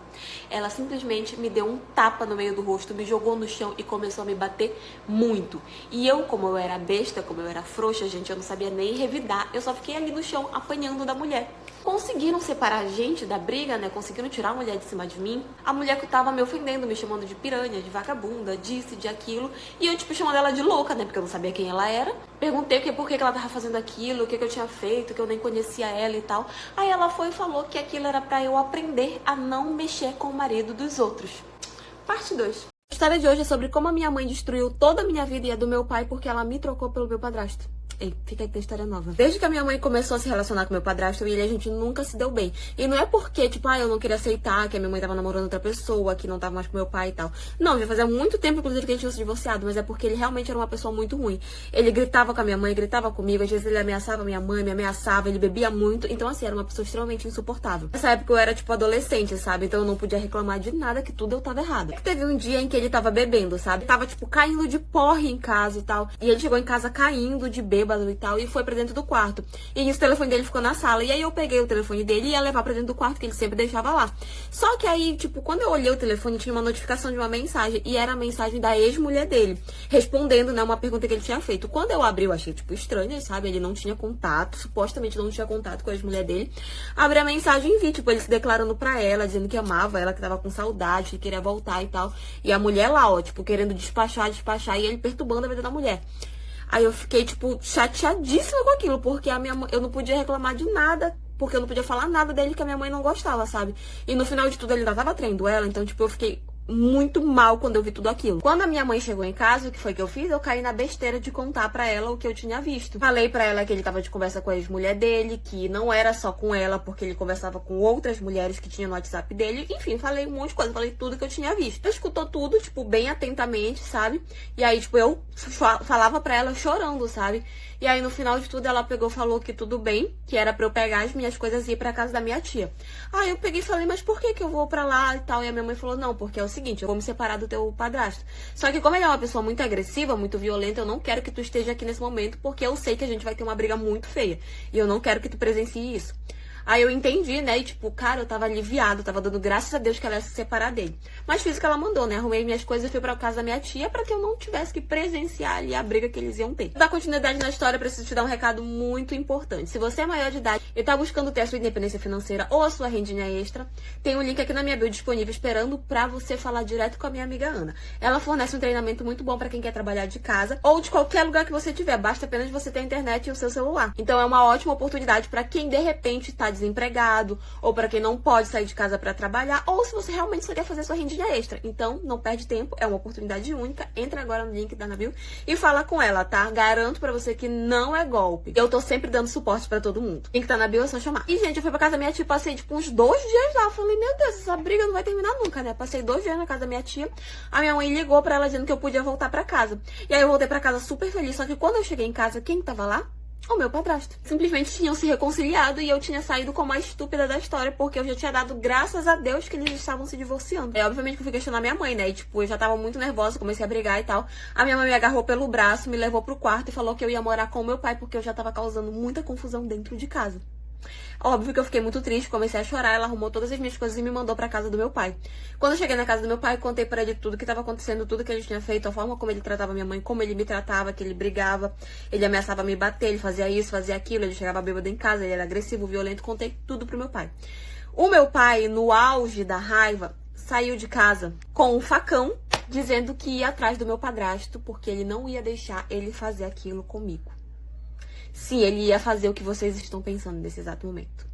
Ela simplesmente me deu um tapa no meio do rosto, me jogou no chão e começou a me bater muito. E eu, como eu era besta, como eu era frouxa, gente, eu não sabia nem revidar. Eu só fiquei ali no chão, apanhando da mulher. Conseguiram separar a gente da briga, né? Conseguiram tirar a mulher de cima de mim. A mulher que tava me ofendendo, me chamando de piranha, de vagabunda, disso, de aquilo. E eu, tipo, chamando ela de louca, né? Porque eu não sabia quem ela era. Perguntei por que ela tava fazendo aquilo, o que eu tinha feito, que eu nem conhecia ela e tal. Aí ela foi e falou que aquilo era pra eu aprender a não mexer com o marido dos outros. Parte 2. A história de hoje é sobre como a minha mãe destruiu toda a minha vida e a do meu pai porque ela me trocou pelo meu padrasto. Ei, fica aí que tem história nova. Desde que a minha mãe começou a se relacionar com meu padrasto, a gente nunca se deu bem. E não é porque, tipo, eu não queria aceitar que a minha mãe tava namorando outra pessoa, que não tava mais com meu pai e tal. Não, já fazia muito tempo, inclusive, que a gente tinha se divorciado, mas é porque ele realmente era uma pessoa muito ruim. Ele gritava com a minha mãe, gritava comigo, às vezes ele ameaçava minha mãe, me ameaçava, ele bebia muito. Então, assim, era uma pessoa extremamente insuportável. Nessa época eu era, tipo, adolescente, sabe? Então eu não podia reclamar de nada, que tudo eu tava errado. Teve um dia em que ele tava bebendo, sabe? Tava, tipo, caindo de porre em casa e tal. E ele chegou em casa caindo de bêbado e tal, e foi pra dentro do quarto. E nisso o telefone dele ficou na sala. E aí eu peguei o telefone dele e ia levar pra dentro do quarto, que ele sempre deixava lá. Só que aí, tipo, quando eu olhei o telefone, tinha uma notificação de uma mensagem. E era a mensagem da ex-mulher dele, respondendo, né, uma pergunta que ele tinha feito. Quando eu abri, eu achei, tipo, estranho, sabe? Ele não tinha contato, supostamente não tinha contato com a ex-mulher dele. Abri a mensagem e vi, tipo, ele se declarando pra ela, dizendo que amava ela, que tava com saudade, que queria voltar e tal. E a mulher lá, ó, tipo, querendo despachar, e ele perturbando a vida da mulher. Aí eu fiquei, tipo, chateadíssima com aquilo, porque eu não podia reclamar de nada, porque eu não podia falar nada dele que a minha mãe não gostava, sabe? E no final de tudo ele ainda tava traindo ela, então, tipo, eu fiquei muito mal quando eu vi tudo aquilo. Quando a minha mãe chegou em casa, o que foi que eu fiz? Eu caí na besteira de contar pra ela o que eu tinha visto. Falei pra ela que ele tava de conversa com a ex-mulher dele, que não era só com ela, porque ele conversava com outras mulheres que tinha no WhatsApp dele. Enfim, falei um monte de coisa, falei tudo que eu tinha visto. Ela escutou tudo, tipo, bem atentamente, sabe? E aí, tipo, eu falava pra ela chorando, sabe? E aí, no final de tudo, ela pegou e falou que tudo bem, que era pra eu pegar as minhas coisas e ir pra casa da minha tia. Aí eu peguei e falei, mas por que eu vou pra lá e tal? E a minha mãe falou, não, porque é o seguinte, eu vou me separar do teu padrasto. Só que como ele é uma pessoa muito agressiva, muito violenta, eu não quero que tu esteja aqui nesse momento, porque eu sei que a gente vai ter uma briga muito feia. E eu não quero que tu presencie isso. Aí eu entendi, né? E tipo, cara, eu tava aliviado, tava dando graças a Deus que ela ia se separar dele. Mas fiz o que ela mandou, né? Arrumei minhas coisas e fui pra casa da minha tia pra que eu não tivesse que presenciar ali a briga que eles iam ter. Pra dar continuidade na história, preciso te dar um recado muito importante. Se você é maior de idade e tá buscando ter a sua independência financeira ou a sua rendinha extra, tem um link aqui na minha bio disponível esperando pra você falar direto com a minha amiga Ana. Ela fornece um treinamento muito bom pra quem quer trabalhar de casa ou de qualquer lugar que você tiver. Basta apenas você ter a internet e o seu celular. Então é uma ótima oportunidade pra quem de repente tá desempregado, ou para quem não pode sair de casa para trabalhar, ou se você realmente só quer fazer sua rendinha extra. Então, não perde tempo, é uma oportunidade única. Entra agora no link da Ana Bio e fala com ela, tá? Garanto pra você que não é golpe. Eu tô sempre dando suporte pra todo mundo. Link tá na bio, é só chamar. E, gente, eu fui pra casa da minha tia, passei, tipo, uns 2 dias lá. Eu falei, meu Deus, essa briga não vai terminar nunca, né? Passei 2 dias na casa da minha tia. A minha mãe ligou pra ela dizendo que eu podia voltar pra casa. E aí eu voltei pra casa super feliz. Só que quando eu cheguei em casa, quem tava lá? O meu padrasto. Simplesmente tinham se reconciliado e eu tinha saído como a estúpida da história, porque eu já tinha dado graças a Deus que eles estavam se divorciando. Obviamente que eu fui questionar minha mãe, né? E tipo, eu já tava muito nervosa, comecei a brigar e tal. A minha mãe me agarrou pelo braço, me levou pro quarto e falou que eu ia morar com o meu pai, porque eu já tava causando muita confusão dentro de casa. Óbvio que eu fiquei muito triste, comecei a chorar, ela arrumou todas as minhas coisas e me mandou pra casa do meu pai. Quando eu cheguei na casa do meu pai, contei pra ele tudo que tava acontecendo, tudo que ele tinha feito, a forma como ele tratava minha mãe, como ele me tratava, que ele brigava, ele ameaçava me bater, ele fazia isso, fazia aquilo, ele chegava bêbado em casa, ele era agressivo, violento, contei tudo pro meu pai. O meu pai, no auge da raiva, saiu de casa com um facão, dizendo que ia atrás do meu padrasto, porque ele não ia deixar ele fazer aquilo comigo. Sim, ele ia fazer o que vocês estão pensando nesse exato momento.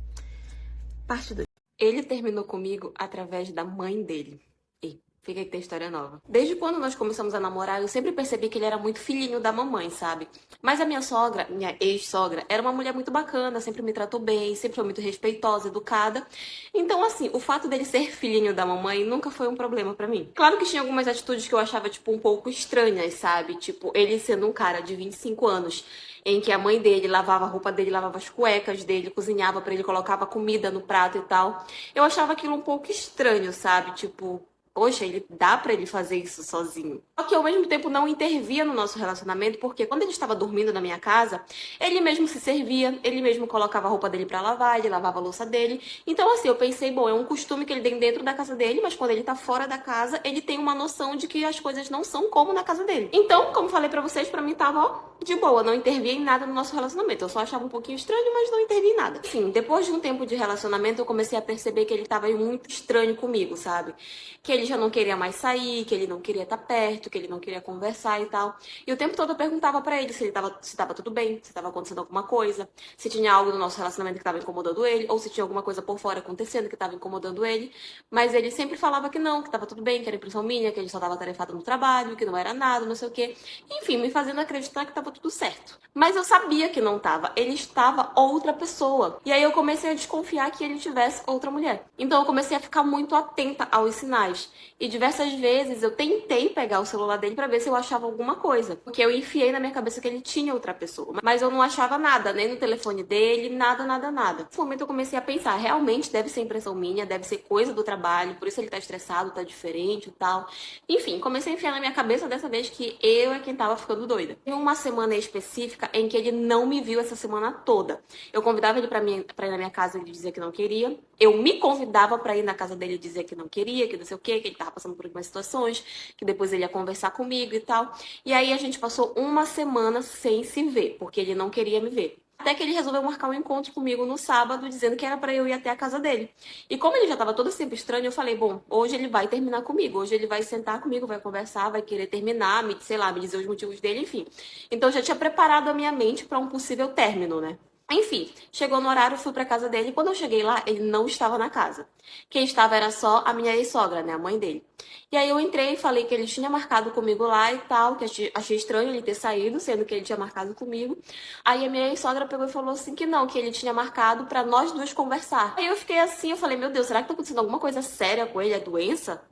Parte 2. Ele terminou comigo através da mãe dele. E fica aí que tem história nova. Desde quando nós começamos a namorar, eu sempre percebi que ele era muito filhinho da mamãe, sabe? Mas a minha sogra, minha ex-sogra, era uma mulher muito bacana, sempre me tratou bem, sempre foi muito respeitosa, educada. Então, assim, o fato dele ser filhinho da mamãe nunca foi um problema pra mim. Claro que tinha algumas atitudes que eu achava, tipo, um pouco estranhas, sabe? Tipo, ele sendo um cara de 25 anos, em que a mãe dele lavava a roupa dele, lavava as cuecas dele, cozinhava pra ele, colocava comida no prato e tal. Eu achava aquilo um pouco estranho, sabe? Tipo, poxa, ele dá pra ele fazer isso sozinho. Só que eu, ao mesmo tempo, não intervia no nosso relacionamento, porque quando ele estava dormindo na minha casa, ele mesmo se servia, ele mesmo colocava a roupa dele pra lavar, ele lavava a louça dele. Então, assim, eu pensei, bom, é um costume que ele tem dentro da casa dele, mas quando ele tá fora da casa, ele tem uma noção de que as coisas não são como na casa dele. Então, como falei pra vocês, pra mim tava, ó, de boa, não intervia em nada no nosso relacionamento. Eu só achava um pouquinho estranho, mas não intervia em nada. Enfim, depois de um tempo de relacionamento, eu comecei a perceber que ele tava muito estranho comigo, sabe? Que ele já não queria mais sair, que ele não queria estar perto, que ele não queria conversar e tal. E o tempo todo eu perguntava pra ele se tava tudo bem, se tava acontecendo alguma coisa, se tinha algo no nosso relacionamento que tava incomodando ele, ou se tinha alguma coisa por fora acontecendo que tava incomodando ele. Mas ele sempre falava que não, que tava tudo bem, que era impressão minha, que ele só tava atarefado no trabalho, que não era nada, não sei o quê. Enfim, me fazendo acreditar que tava tudo certo. Mas eu sabia que não tava. Ele estava outra pessoa. E aí eu comecei a desconfiar que ele tivesse outra mulher. Então eu comecei a ficar muito atenta aos sinais. E diversas vezes eu tentei pegar o celular dele pra ver se eu achava alguma coisa. Porque eu enfiei na minha cabeça que ele tinha outra pessoa. Mas eu não achava nada, nem no telefone dele, nada, nada, nada. Nesse momento eu comecei a pensar, realmente deve ser impressão minha, deve ser coisa do trabalho, por isso ele tá estressado, tá diferente e tal. Enfim, comecei a enfiar na minha cabeça dessa vez que eu é quem tava ficando doida. Tem uma semana específica em que ele não me viu essa semana toda. Eu convidava ele pra ir na minha casa e ele dizia que não queria. Eu me convidava pra ir na casa dele e dizer que não queria, que não sei o quê, que ele tava passando por algumas situações, que depois ele ia conversar comigo e tal. E aí a gente passou uma semana sem se ver, porque ele não queria me ver. Até que ele resolveu marcar um encontro comigo no sábado, dizendo que era pra eu ir até a casa dele. E como ele já tava todo sempre estranho, eu falei, bom, hoje ele vai terminar comigo. Hoje ele vai sentar comigo, vai conversar, vai querer terminar, me dizer os motivos dele, enfim. Então eu já tinha preparado a minha mente pra um possível término, né? Enfim, chegou no horário, fui pra casa dele. Quando eu cheguei lá, ele não estava na casa. Quem estava era só a minha ex-sogra, né? A mãe dele. E aí eu entrei e falei que ele tinha marcado comigo lá e tal, que achei estranho ele ter saído, sendo que ele tinha marcado comigo. Aí a minha ex-sogra pegou e falou assim que não, que ele tinha marcado pra nós duas conversar. Aí eu fiquei assim, eu falei, meu Deus, será que tá acontecendo alguma coisa séria com ele? É doença?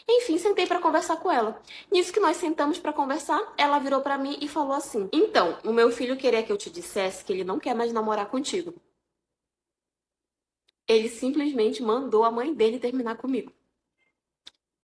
Enfim, sentei pra conversar com ela. Nisso que nós sentamos pra conversar, ela virou pra mim e falou assim: então, o meu filho queria que eu te dissesse que ele não quer mais namorar contigo. Ele simplesmente mandou a mãe dele terminar comigo.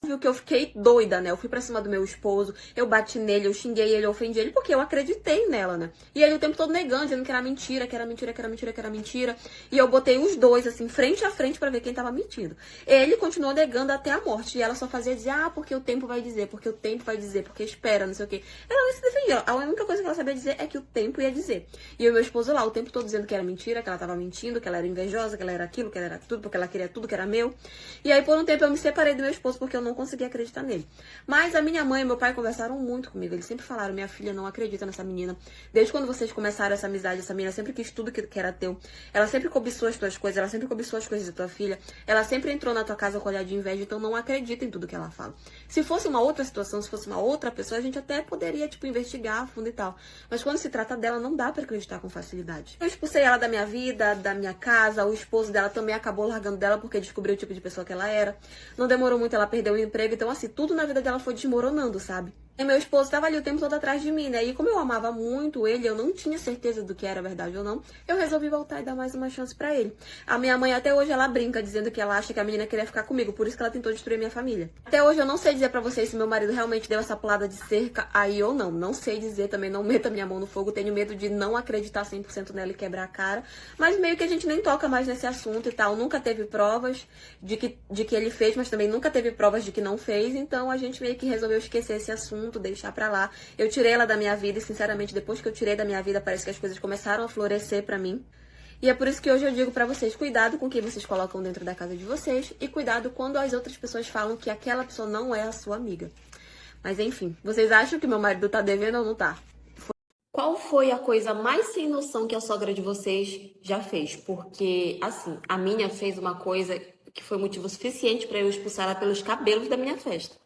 Viu que eu fiquei doida, né? Eu fui pra cima do meu esposo, eu bati nele, eu xinguei ele, eu ofendi ele, porque eu acreditei nela, né? E ele o tempo todo negando, dizendo que era mentira, que era mentira, que era mentira, que era mentira. E eu botei os dois, assim, frente a frente pra ver quem tava mentindo. Ele continuou negando até a morte. E ela só fazia dizer, porque o tempo vai dizer, porque o tempo vai dizer, porque espera, não sei o quê. Ela nem se defendia. A única coisa que ela sabia dizer é que o tempo ia dizer. E o meu esposo lá, o tempo todo dizendo que era mentira, que ela tava mentindo, que ela era invejosa, que ela era aquilo, que ela era tudo, porque ela queria tudo que era meu. E aí, por um tempo, eu me separei do meu esposo, porque eu não conseguia acreditar nele. Mas a minha mãe e meu pai conversaram muito comigo. Eles sempre falaram, minha filha não acredita nessa menina. Desde quando vocês começaram essa amizade, essa menina sempre quis tudo que era teu. Ela sempre cobiçou as tuas coisas, ela sempre cobiçou as coisas da tua filha. Ela sempre entrou na tua casa com olhar de inveja, então não acredita em tudo que ela fala. Se fosse uma outra situação, se fosse uma outra pessoa, a gente até poderia, investigar a fundo e tal. Mas quando se trata dela, não dá pra acreditar com facilidade. Eu expulsei ela da minha vida, da minha casa. O esposo dela também acabou largando dela porque descobriu o tipo de pessoa que ela era. Não demorou muito, ela perdeu o emprego. Então, assim, tudo na vida dela foi desmoronando, sabe? E meu esposo estava ali o tempo todo atrás de mim, né? E como eu amava muito ele, eu não tinha certeza do que era verdade ou não, eu resolvi voltar e dar mais uma chance pra ele. A minha mãe até hoje ela brinca dizendo que ela acha que a menina queria ficar comigo, por isso que ela tentou destruir a minha família. Até hoje eu não sei dizer pra vocês se meu marido realmente deu essa pulada de cerca aí ou não. Não sei dizer, também não meta minha mão no fogo, tenho medo de não acreditar 100% nela e quebrar a cara. Mas meio que a gente nem toca mais nesse assunto e tal. Nunca teve provas de que ele fez, mas também nunca teve provas de que não fez. Então a gente meio que resolveu esquecer esse assunto, deixar pra lá. Eu tirei ela da minha vida e, sinceramente, depois que eu tirei da minha vida, parece que as coisas começaram a florescer pra mim. E é por isso que hoje eu digo pra vocês, cuidado com o que vocês colocam dentro da casa de vocês e cuidado quando as outras pessoas falam que aquela pessoa não é a sua amiga. Mas enfim, vocês acham que meu marido tá devendo ou não tá? Qual foi a coisa mais sem noção que a sogra de vocês já fez? Porque, assim, a minha fez uma coisa que foi motivo suficiente pra eu expulsar ela pelos cabelos da minha festa.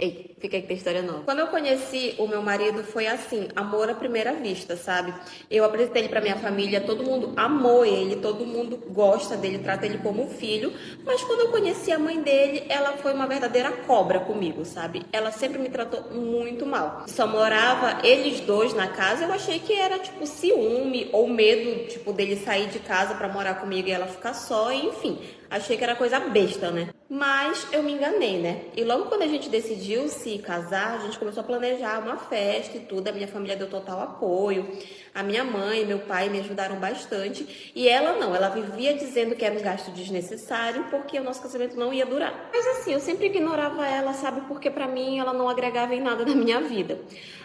Ei, fica aí que tem história nova. Quando eu conheci o meu marido, foi assim, amor à primeira vista, sabe? Eu apresentei ele pra minha família, todo mundo amou ele, todo mundo gosta dele, trata ele como filho. Mas quando eu conheci a mãe dele, ela foi uma verdadeira cobra comigo, sabe? Ela sempre me tratou muito mal. Só morava eles dois na casa, eu achei que era, tipo, ciúme ou medo, tipo, dele sair de casa pra morar comigo e ela ficar só, enfim. Achei que era coisa besta, né? Mas eu me enganei, né? E logo quando a gente decidiu se casar, a gente começou a planejar uma festa e tudo. A minha família deu total apoio. A minha mãe e meu pai me ajudaram bastante. E ela não, ela vivia dizendo que era um gasto desnecessário porque o nosso casamento não ia durar. Mas assim, eu sempre ignorava ela, sabe? Porque pra mim ela não agregava em nada na minha vida.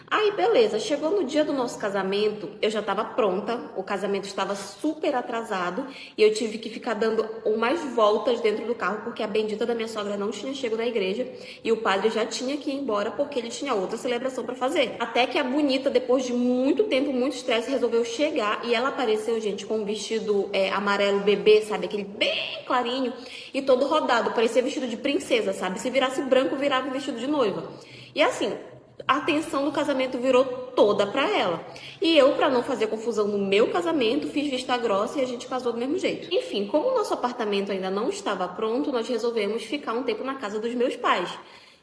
Aí, beleza, chegou no dia do nosso casamento, eu já estava pronta, o casamento estava super atrasado e eu tive que ficar dando umas voltas dentro do carro porque a bendita da minha sogra não tinha chego na igreja e o padre já tinha que ir embora porque ele tinha outra celebração para fazer. Até que a bonita, depois de muito tempo, muito estresse, resolveu chegar e ela apareceu, gente, com um vestido amarelo bebê, sabe? Aquele bem clarinho e todo rodado, parecia vestido de princesa, sabe? Se virasse branco, virava vestido de noiva. E assim, a atenção do casamento virou toda pra ela. E eu, pra não fazer confusão no meu casamento, fiz vista grossa e a gente casou do mesmo jeito. Enfim, como o nosso apartamento ainda não estava pronto, nós resolvemos ficar um tempo na casa dos meus pais.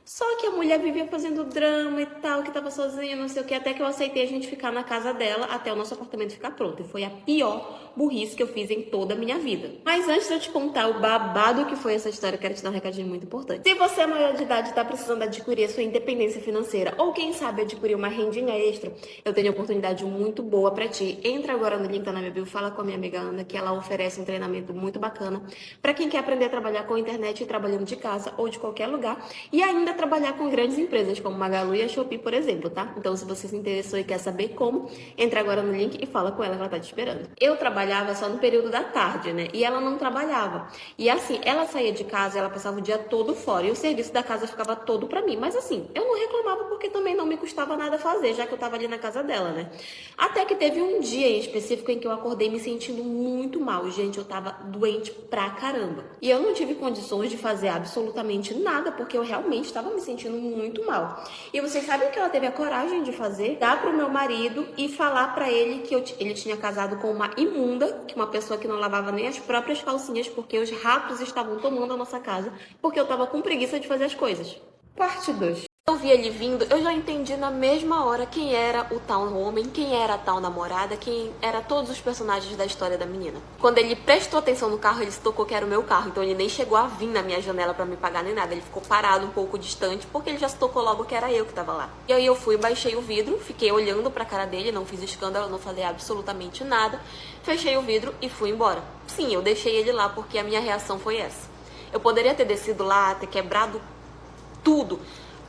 Só que a mulher vivia fazendo drama e tal, que tava sozinha, não sei o que, até que eu aceitei a gente ficar na casa dela até o nosso apartamento ficar pronto. E foi a pior burrice que eu fiz em toda a minha vida. Mas antes de eu te contar o babado que foi essa história, eu quero te dar um recadinho muito importante. Se você é maior de idade e tá precisando adquirir a sua independência financeira, ou quem sabe adquirir uma rendinha extra, eu tenho uma oportunidade muito boa pra ti. Entra agora no link, tá na minha bio, fala com a minha amiga Ana, que ela oferece um treinamento muito bacana pra quem quer aprender a trabalhar com a internet e trabalhando de casa ou de qualquer lugar, e ainda trabalhar com grandes empresas como Magalu e a Shopee, por exemplo, tá? Então, se você se interessou e quer saber como, entra agora no link e fala com ela que ela tá te esperando. Eu trabalhava só no período da tarde, né? E ela não trabalhava. E assim, ela saía de casa, ela passava o dia todo fora e o serviço da casa ficava todo pra mim. Mas assim, eu não reclamava porque também não me custava nada fazer, já que eu tava ali na casa dela, né? Até que teve um dia em específico em que eu acordei me sentindo muito mal. Gente, eu tava doente pra caramba. E eu não tive condições de fazer absolutamente nada, porque eu realmente tava me sentindo muito mal. E vocês sabem o que ela teve a coragem de fazer? Dar pro meu marido e falar pra ele que ele tinha casado com uma imunda, que uma pessoa que não lavava nem as próprias calcinhas, porque os ratos estavam tomando a nossa casa, porque eu tava com preguiça de fazer as coisas. Parte 2. Eu vi ele vindo, eu já entendi na mesma hora quem era o tal homem, quem era a tal namorada, quem era todos os personagens da história da menina. Quando ele prestou atenção no carro, ele se tocou que era o meu carro, então ele nem chegou a vir na minha janela pra me pagar nem nada, ele ficou parado um pouco distante, porque ele já se tocou logo que era eu que tava lá. E aí eu fui, baixei o vidro, fiquei olhando pra cara dele, não fiz escândalo, não falei absolutamente nada, fechei o vidro e fui embora. Sim, eu deixei ele lá porque a minha reação foi essa. Eu poderia ter descido lá, ter quebrado tudo,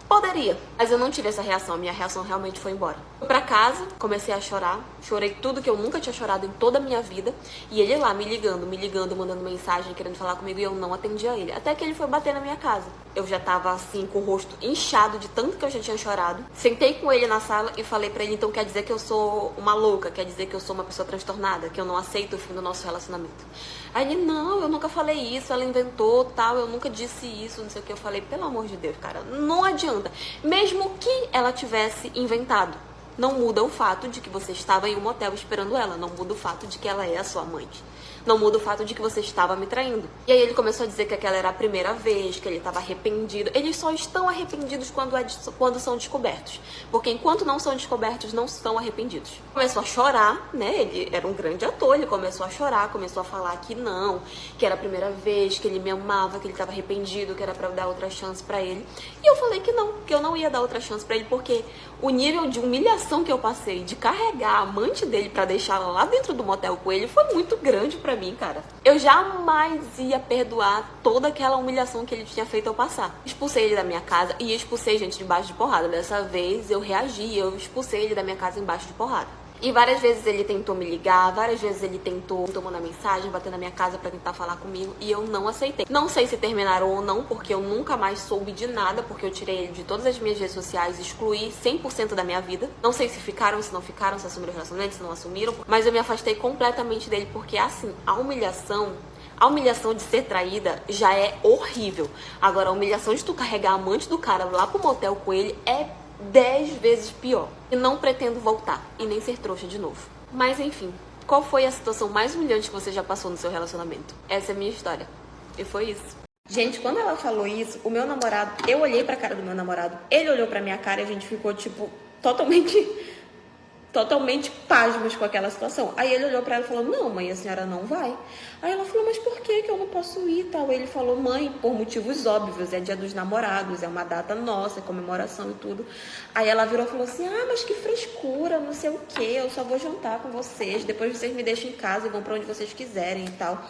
poderia, mas eu não tive essa reação, a minha reação realmente foi embora. Fui pra casa, comecei a chorar, chorei tudo que eu nunca tinha chorado em toda a minha vida, e ele lá me ligando, mandando mensagem, querendo falar comigo, e eu não atendia ele, até que ele foi bater na minha casa. Eu já tava assim, com o rosto inchado de tanto que eu já tinha chorado. Sentei com ele na sala e falei pra ele, então quer dizer que eu sou uma louca, quer dizer que eu sou uma pessoa transtornada, que eu não aceito o fim do nosso relacionamento. Aí ele, não, eu nunca falei isso, ela inventou, tal, eu nunca disse isso, não sei o que. Eu falei, pelo amor de Deus, cara, não adianta. Mesmo que ela tivesse inventado, Não muda o fato de que você estava em um motel esperando ela. Não muda o fato de que ela é a sua amante. Não muda o fato de que você estava me traindo. E aí ele começou a dizer que aquela era a primeira vez, que ele estava arrependido. Eles só estão arrependidos quando são descobertos. Porque enquanto não são descobertos, não estão arrependidos. Começou a chorar, né? Ele era um grande ator, ele começou a chorar, começou a falar que não, que era a primeira vez, que ele me amava, que ele estava arrependido, que era pra eu dar outra chance pra ele. E eu falei que eu não ia dar outra chance pra ele, porque o nível de humilhação que eu passei, de carregar a amante dele pra deixá-la lá dentro do motel com ele, foi muito grande pra mim, cara. Eu jamais ia perdoar toda aquela humilhação que ele tinha feito eu passar. Expulsei ele da minha casa e expulsei gente debaixo de porrada. Dessa vez eu reagi, eu expulsei ele da minha casa embaixo de porrada. E várias vezes ele tentou me ligar, várias vezes ele tentou mandar mensagem, bater na minha casa pra tentar falar comigo, e eu não aceitei. Não sei se terminaram ou não, porque eu nunca mais soube de nada, porque eu tirei ele de todas as minhas redes sociais, excluí 100% da minha vida. Não sei se ficaram, se não ficaram, se assumiram o relacionamento, se não assumiram, mas eu me afastei completamente dele, porque assim, a humilhação de ser traída já é horrível. Agora, a humilhação de tu carregar a amante do cara lá pro motel com ele é 10 vezes pior. E não pretendo voltar e nem ser trouxa de novo. Mas enfim, qual foi a situação mais humilhante que você já passou no seu relacionamento? Essa é a minha história. E foi isso. Gente, quando ela falou isso, o meu namorado, eu olhei pra cara do meu namorado, ele olhou pra minha cara e a gente ficou, tipo, totalmente pasmos com aquela situação. Aí ele olhou pra ela e falou, não, mãe, a senhora não vai. Aí ela falou, mas por que eu não posso ir e tal? Aí ele falou, mãe, por motivos óbvios, é dia dos namorados, é uma data nossa, é comemoração e tudo. Aí ela virou e falou assim, mas que frescura, não sei o quê, eu só vou jantar com vocês, depois vocês me deixam em casa e vão pra onde vocês quiserem e tal.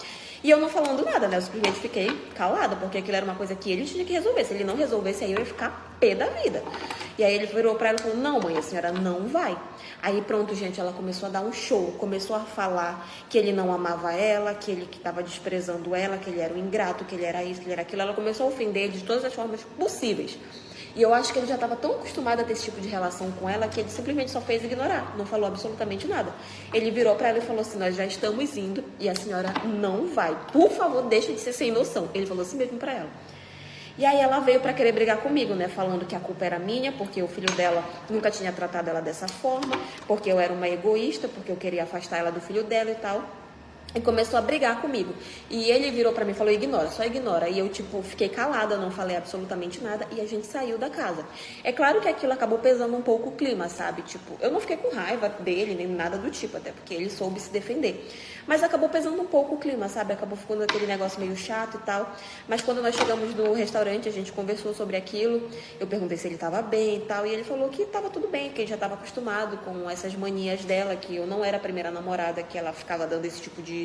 E eu não falando nada, né? Eu simplesmente fiquei calada, porque aquilo era uma coisa que ele tinha que resolver. Se ele não resolvesse, aí eu ia ficar pé da vida. E aí ele virou pra ela e falou, não, mãe, a senhora não vai. Aí pronto, gente, ela começou a dar um show, começou a falar que ele não amava ela, que ele estava desprezando ela, que ele era um ingrato, que ele era isso, que ele era aquilo. Ela começou a ofender ele de todas as formas possíveis. E eu acho que ele já estava tão acostumado a ter esse tipo de relação com ela que ele simplesmente só fez ignorar, não falou absolutamente nada. Ele virou pra ela e falou assim, nós já estamos indo e a senhora não vai. Por favor, deixa de ser sem noção. Ele falou assim mesmo pra ela. E aí ela veio pra querer brigar comigo, né? Falando que a culpa era minha, porque o filho dela nunca tinha tratado ela dessa forma, porque eu era uma egoísta, porque eu queria afastar ela do filho dela e tal. E começou a brigar comigo. E ele virou pra mim e falou, ignora, só ignora. E eu, tipo, fiquei calada, não falei absolutamente nada. E a gente saiu da casa. É claro que aquilo acabou pesando um pouco o clima, sabe? Tipo, eu não fiquei com raiva dele, nem nada do tipo. Até porque ele soube se defender. Mas acabou pesando um pouco o clima, sabe? Acabou ficando aquele negócio meio chato e tal. Mas quando nós chegamos no restaurante, a gente conversou sobre aquilo. Eu perguntei se ele tava bem e tal. E ele falou que tava tudo bem, que ele já tava acostumado com essas manias dela. Que eu não era a primeira namorada que ela ficava dando esse tipo de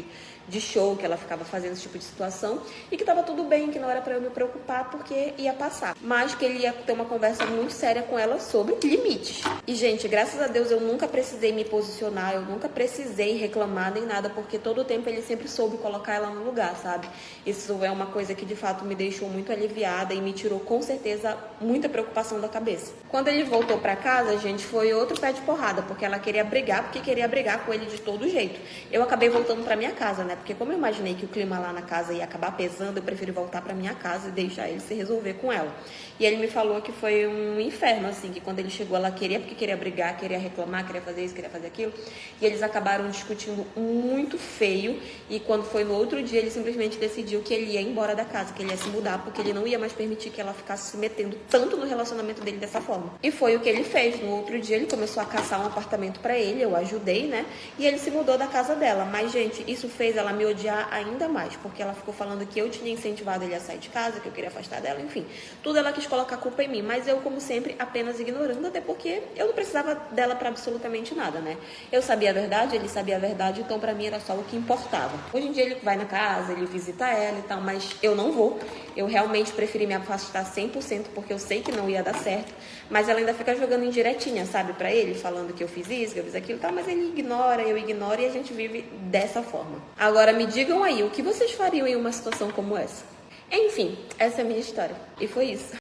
show, que ela ficava fazendo esse tipo de situação, e que tava tudo bem, que não era pra eu me preocupar porque ia passar, mas que ele ia ter uma conversa muito séria com ela sobre limites. E gente, graças a Deus eu nunca precisei me posicionar, eu nunca precisei reclamar nem nada, porque todo o tempo ele sempre soube colocar ela no lugar, sabe? Isso é uma coisa que de fato me deixou muito aliviada e me tirou com certeza muita preocupação da cabeça. Quando ele voltou pra casa, gente, foi outro pé de porrada, porque ela queria brigar, porque queria brigar com ele de todo jeito. Eu acabei voltando pra minha casa, né? Porque como eu imaginei que o clima lá na casa ia acabar pesando, eu preferi voltar pra minha casa e deixar ele se resolver com ela. E ele me falou que foi um inferno, assim, que quando ele chegou ela queria, porque queria brigar, queria reclamar, queria fazer isso, queria fazer aquilo. E eles acabaram discutindo muito feio. E quando foi no outro dia, ele simplesmente decidiu que ele ia embora da casa, que ele ia se mudar, porque ele não ia mais permitir que ela ficasse se metendo tanto no relacionamento dele dessa forma. E foi o que ele fez. No outro dia, ele começou a caçar um apartamento pra ele, eu ajudei, né? E ele se mudou da casa dela. Mas, gente, isso fez ela me odiar ainda mais, porque ela ficou falando que eu tinha incentivado ele a sair de casa, que eu queria afastar dela, enfim. Tudo ela quis colocar a culpa em mim, mas eu, como sempre, apenas ignorando, até porque eu não precisava dela pra absolutamente nada, né? Eu sabia a verdade, ele sabia a verdade, então pra mim era só o que importava. Hoje em dia ele vai na casa, ele visita ela e tal, mas eu não vou. Eu realmente preferi me afastar 100%, porque eu sei que não ia dar certo, mas ela ainda fica jogando indiretinha, sabe, pra ele, falando que eu fiz isso, que eu fiz aquilo e tal, mas ele ignora, eu ignoro e a gente vive dessa forma. Agora me digam aí, o que vocês fariam em uma situação como essa? Enfim, essa é a minha história. E foi isso.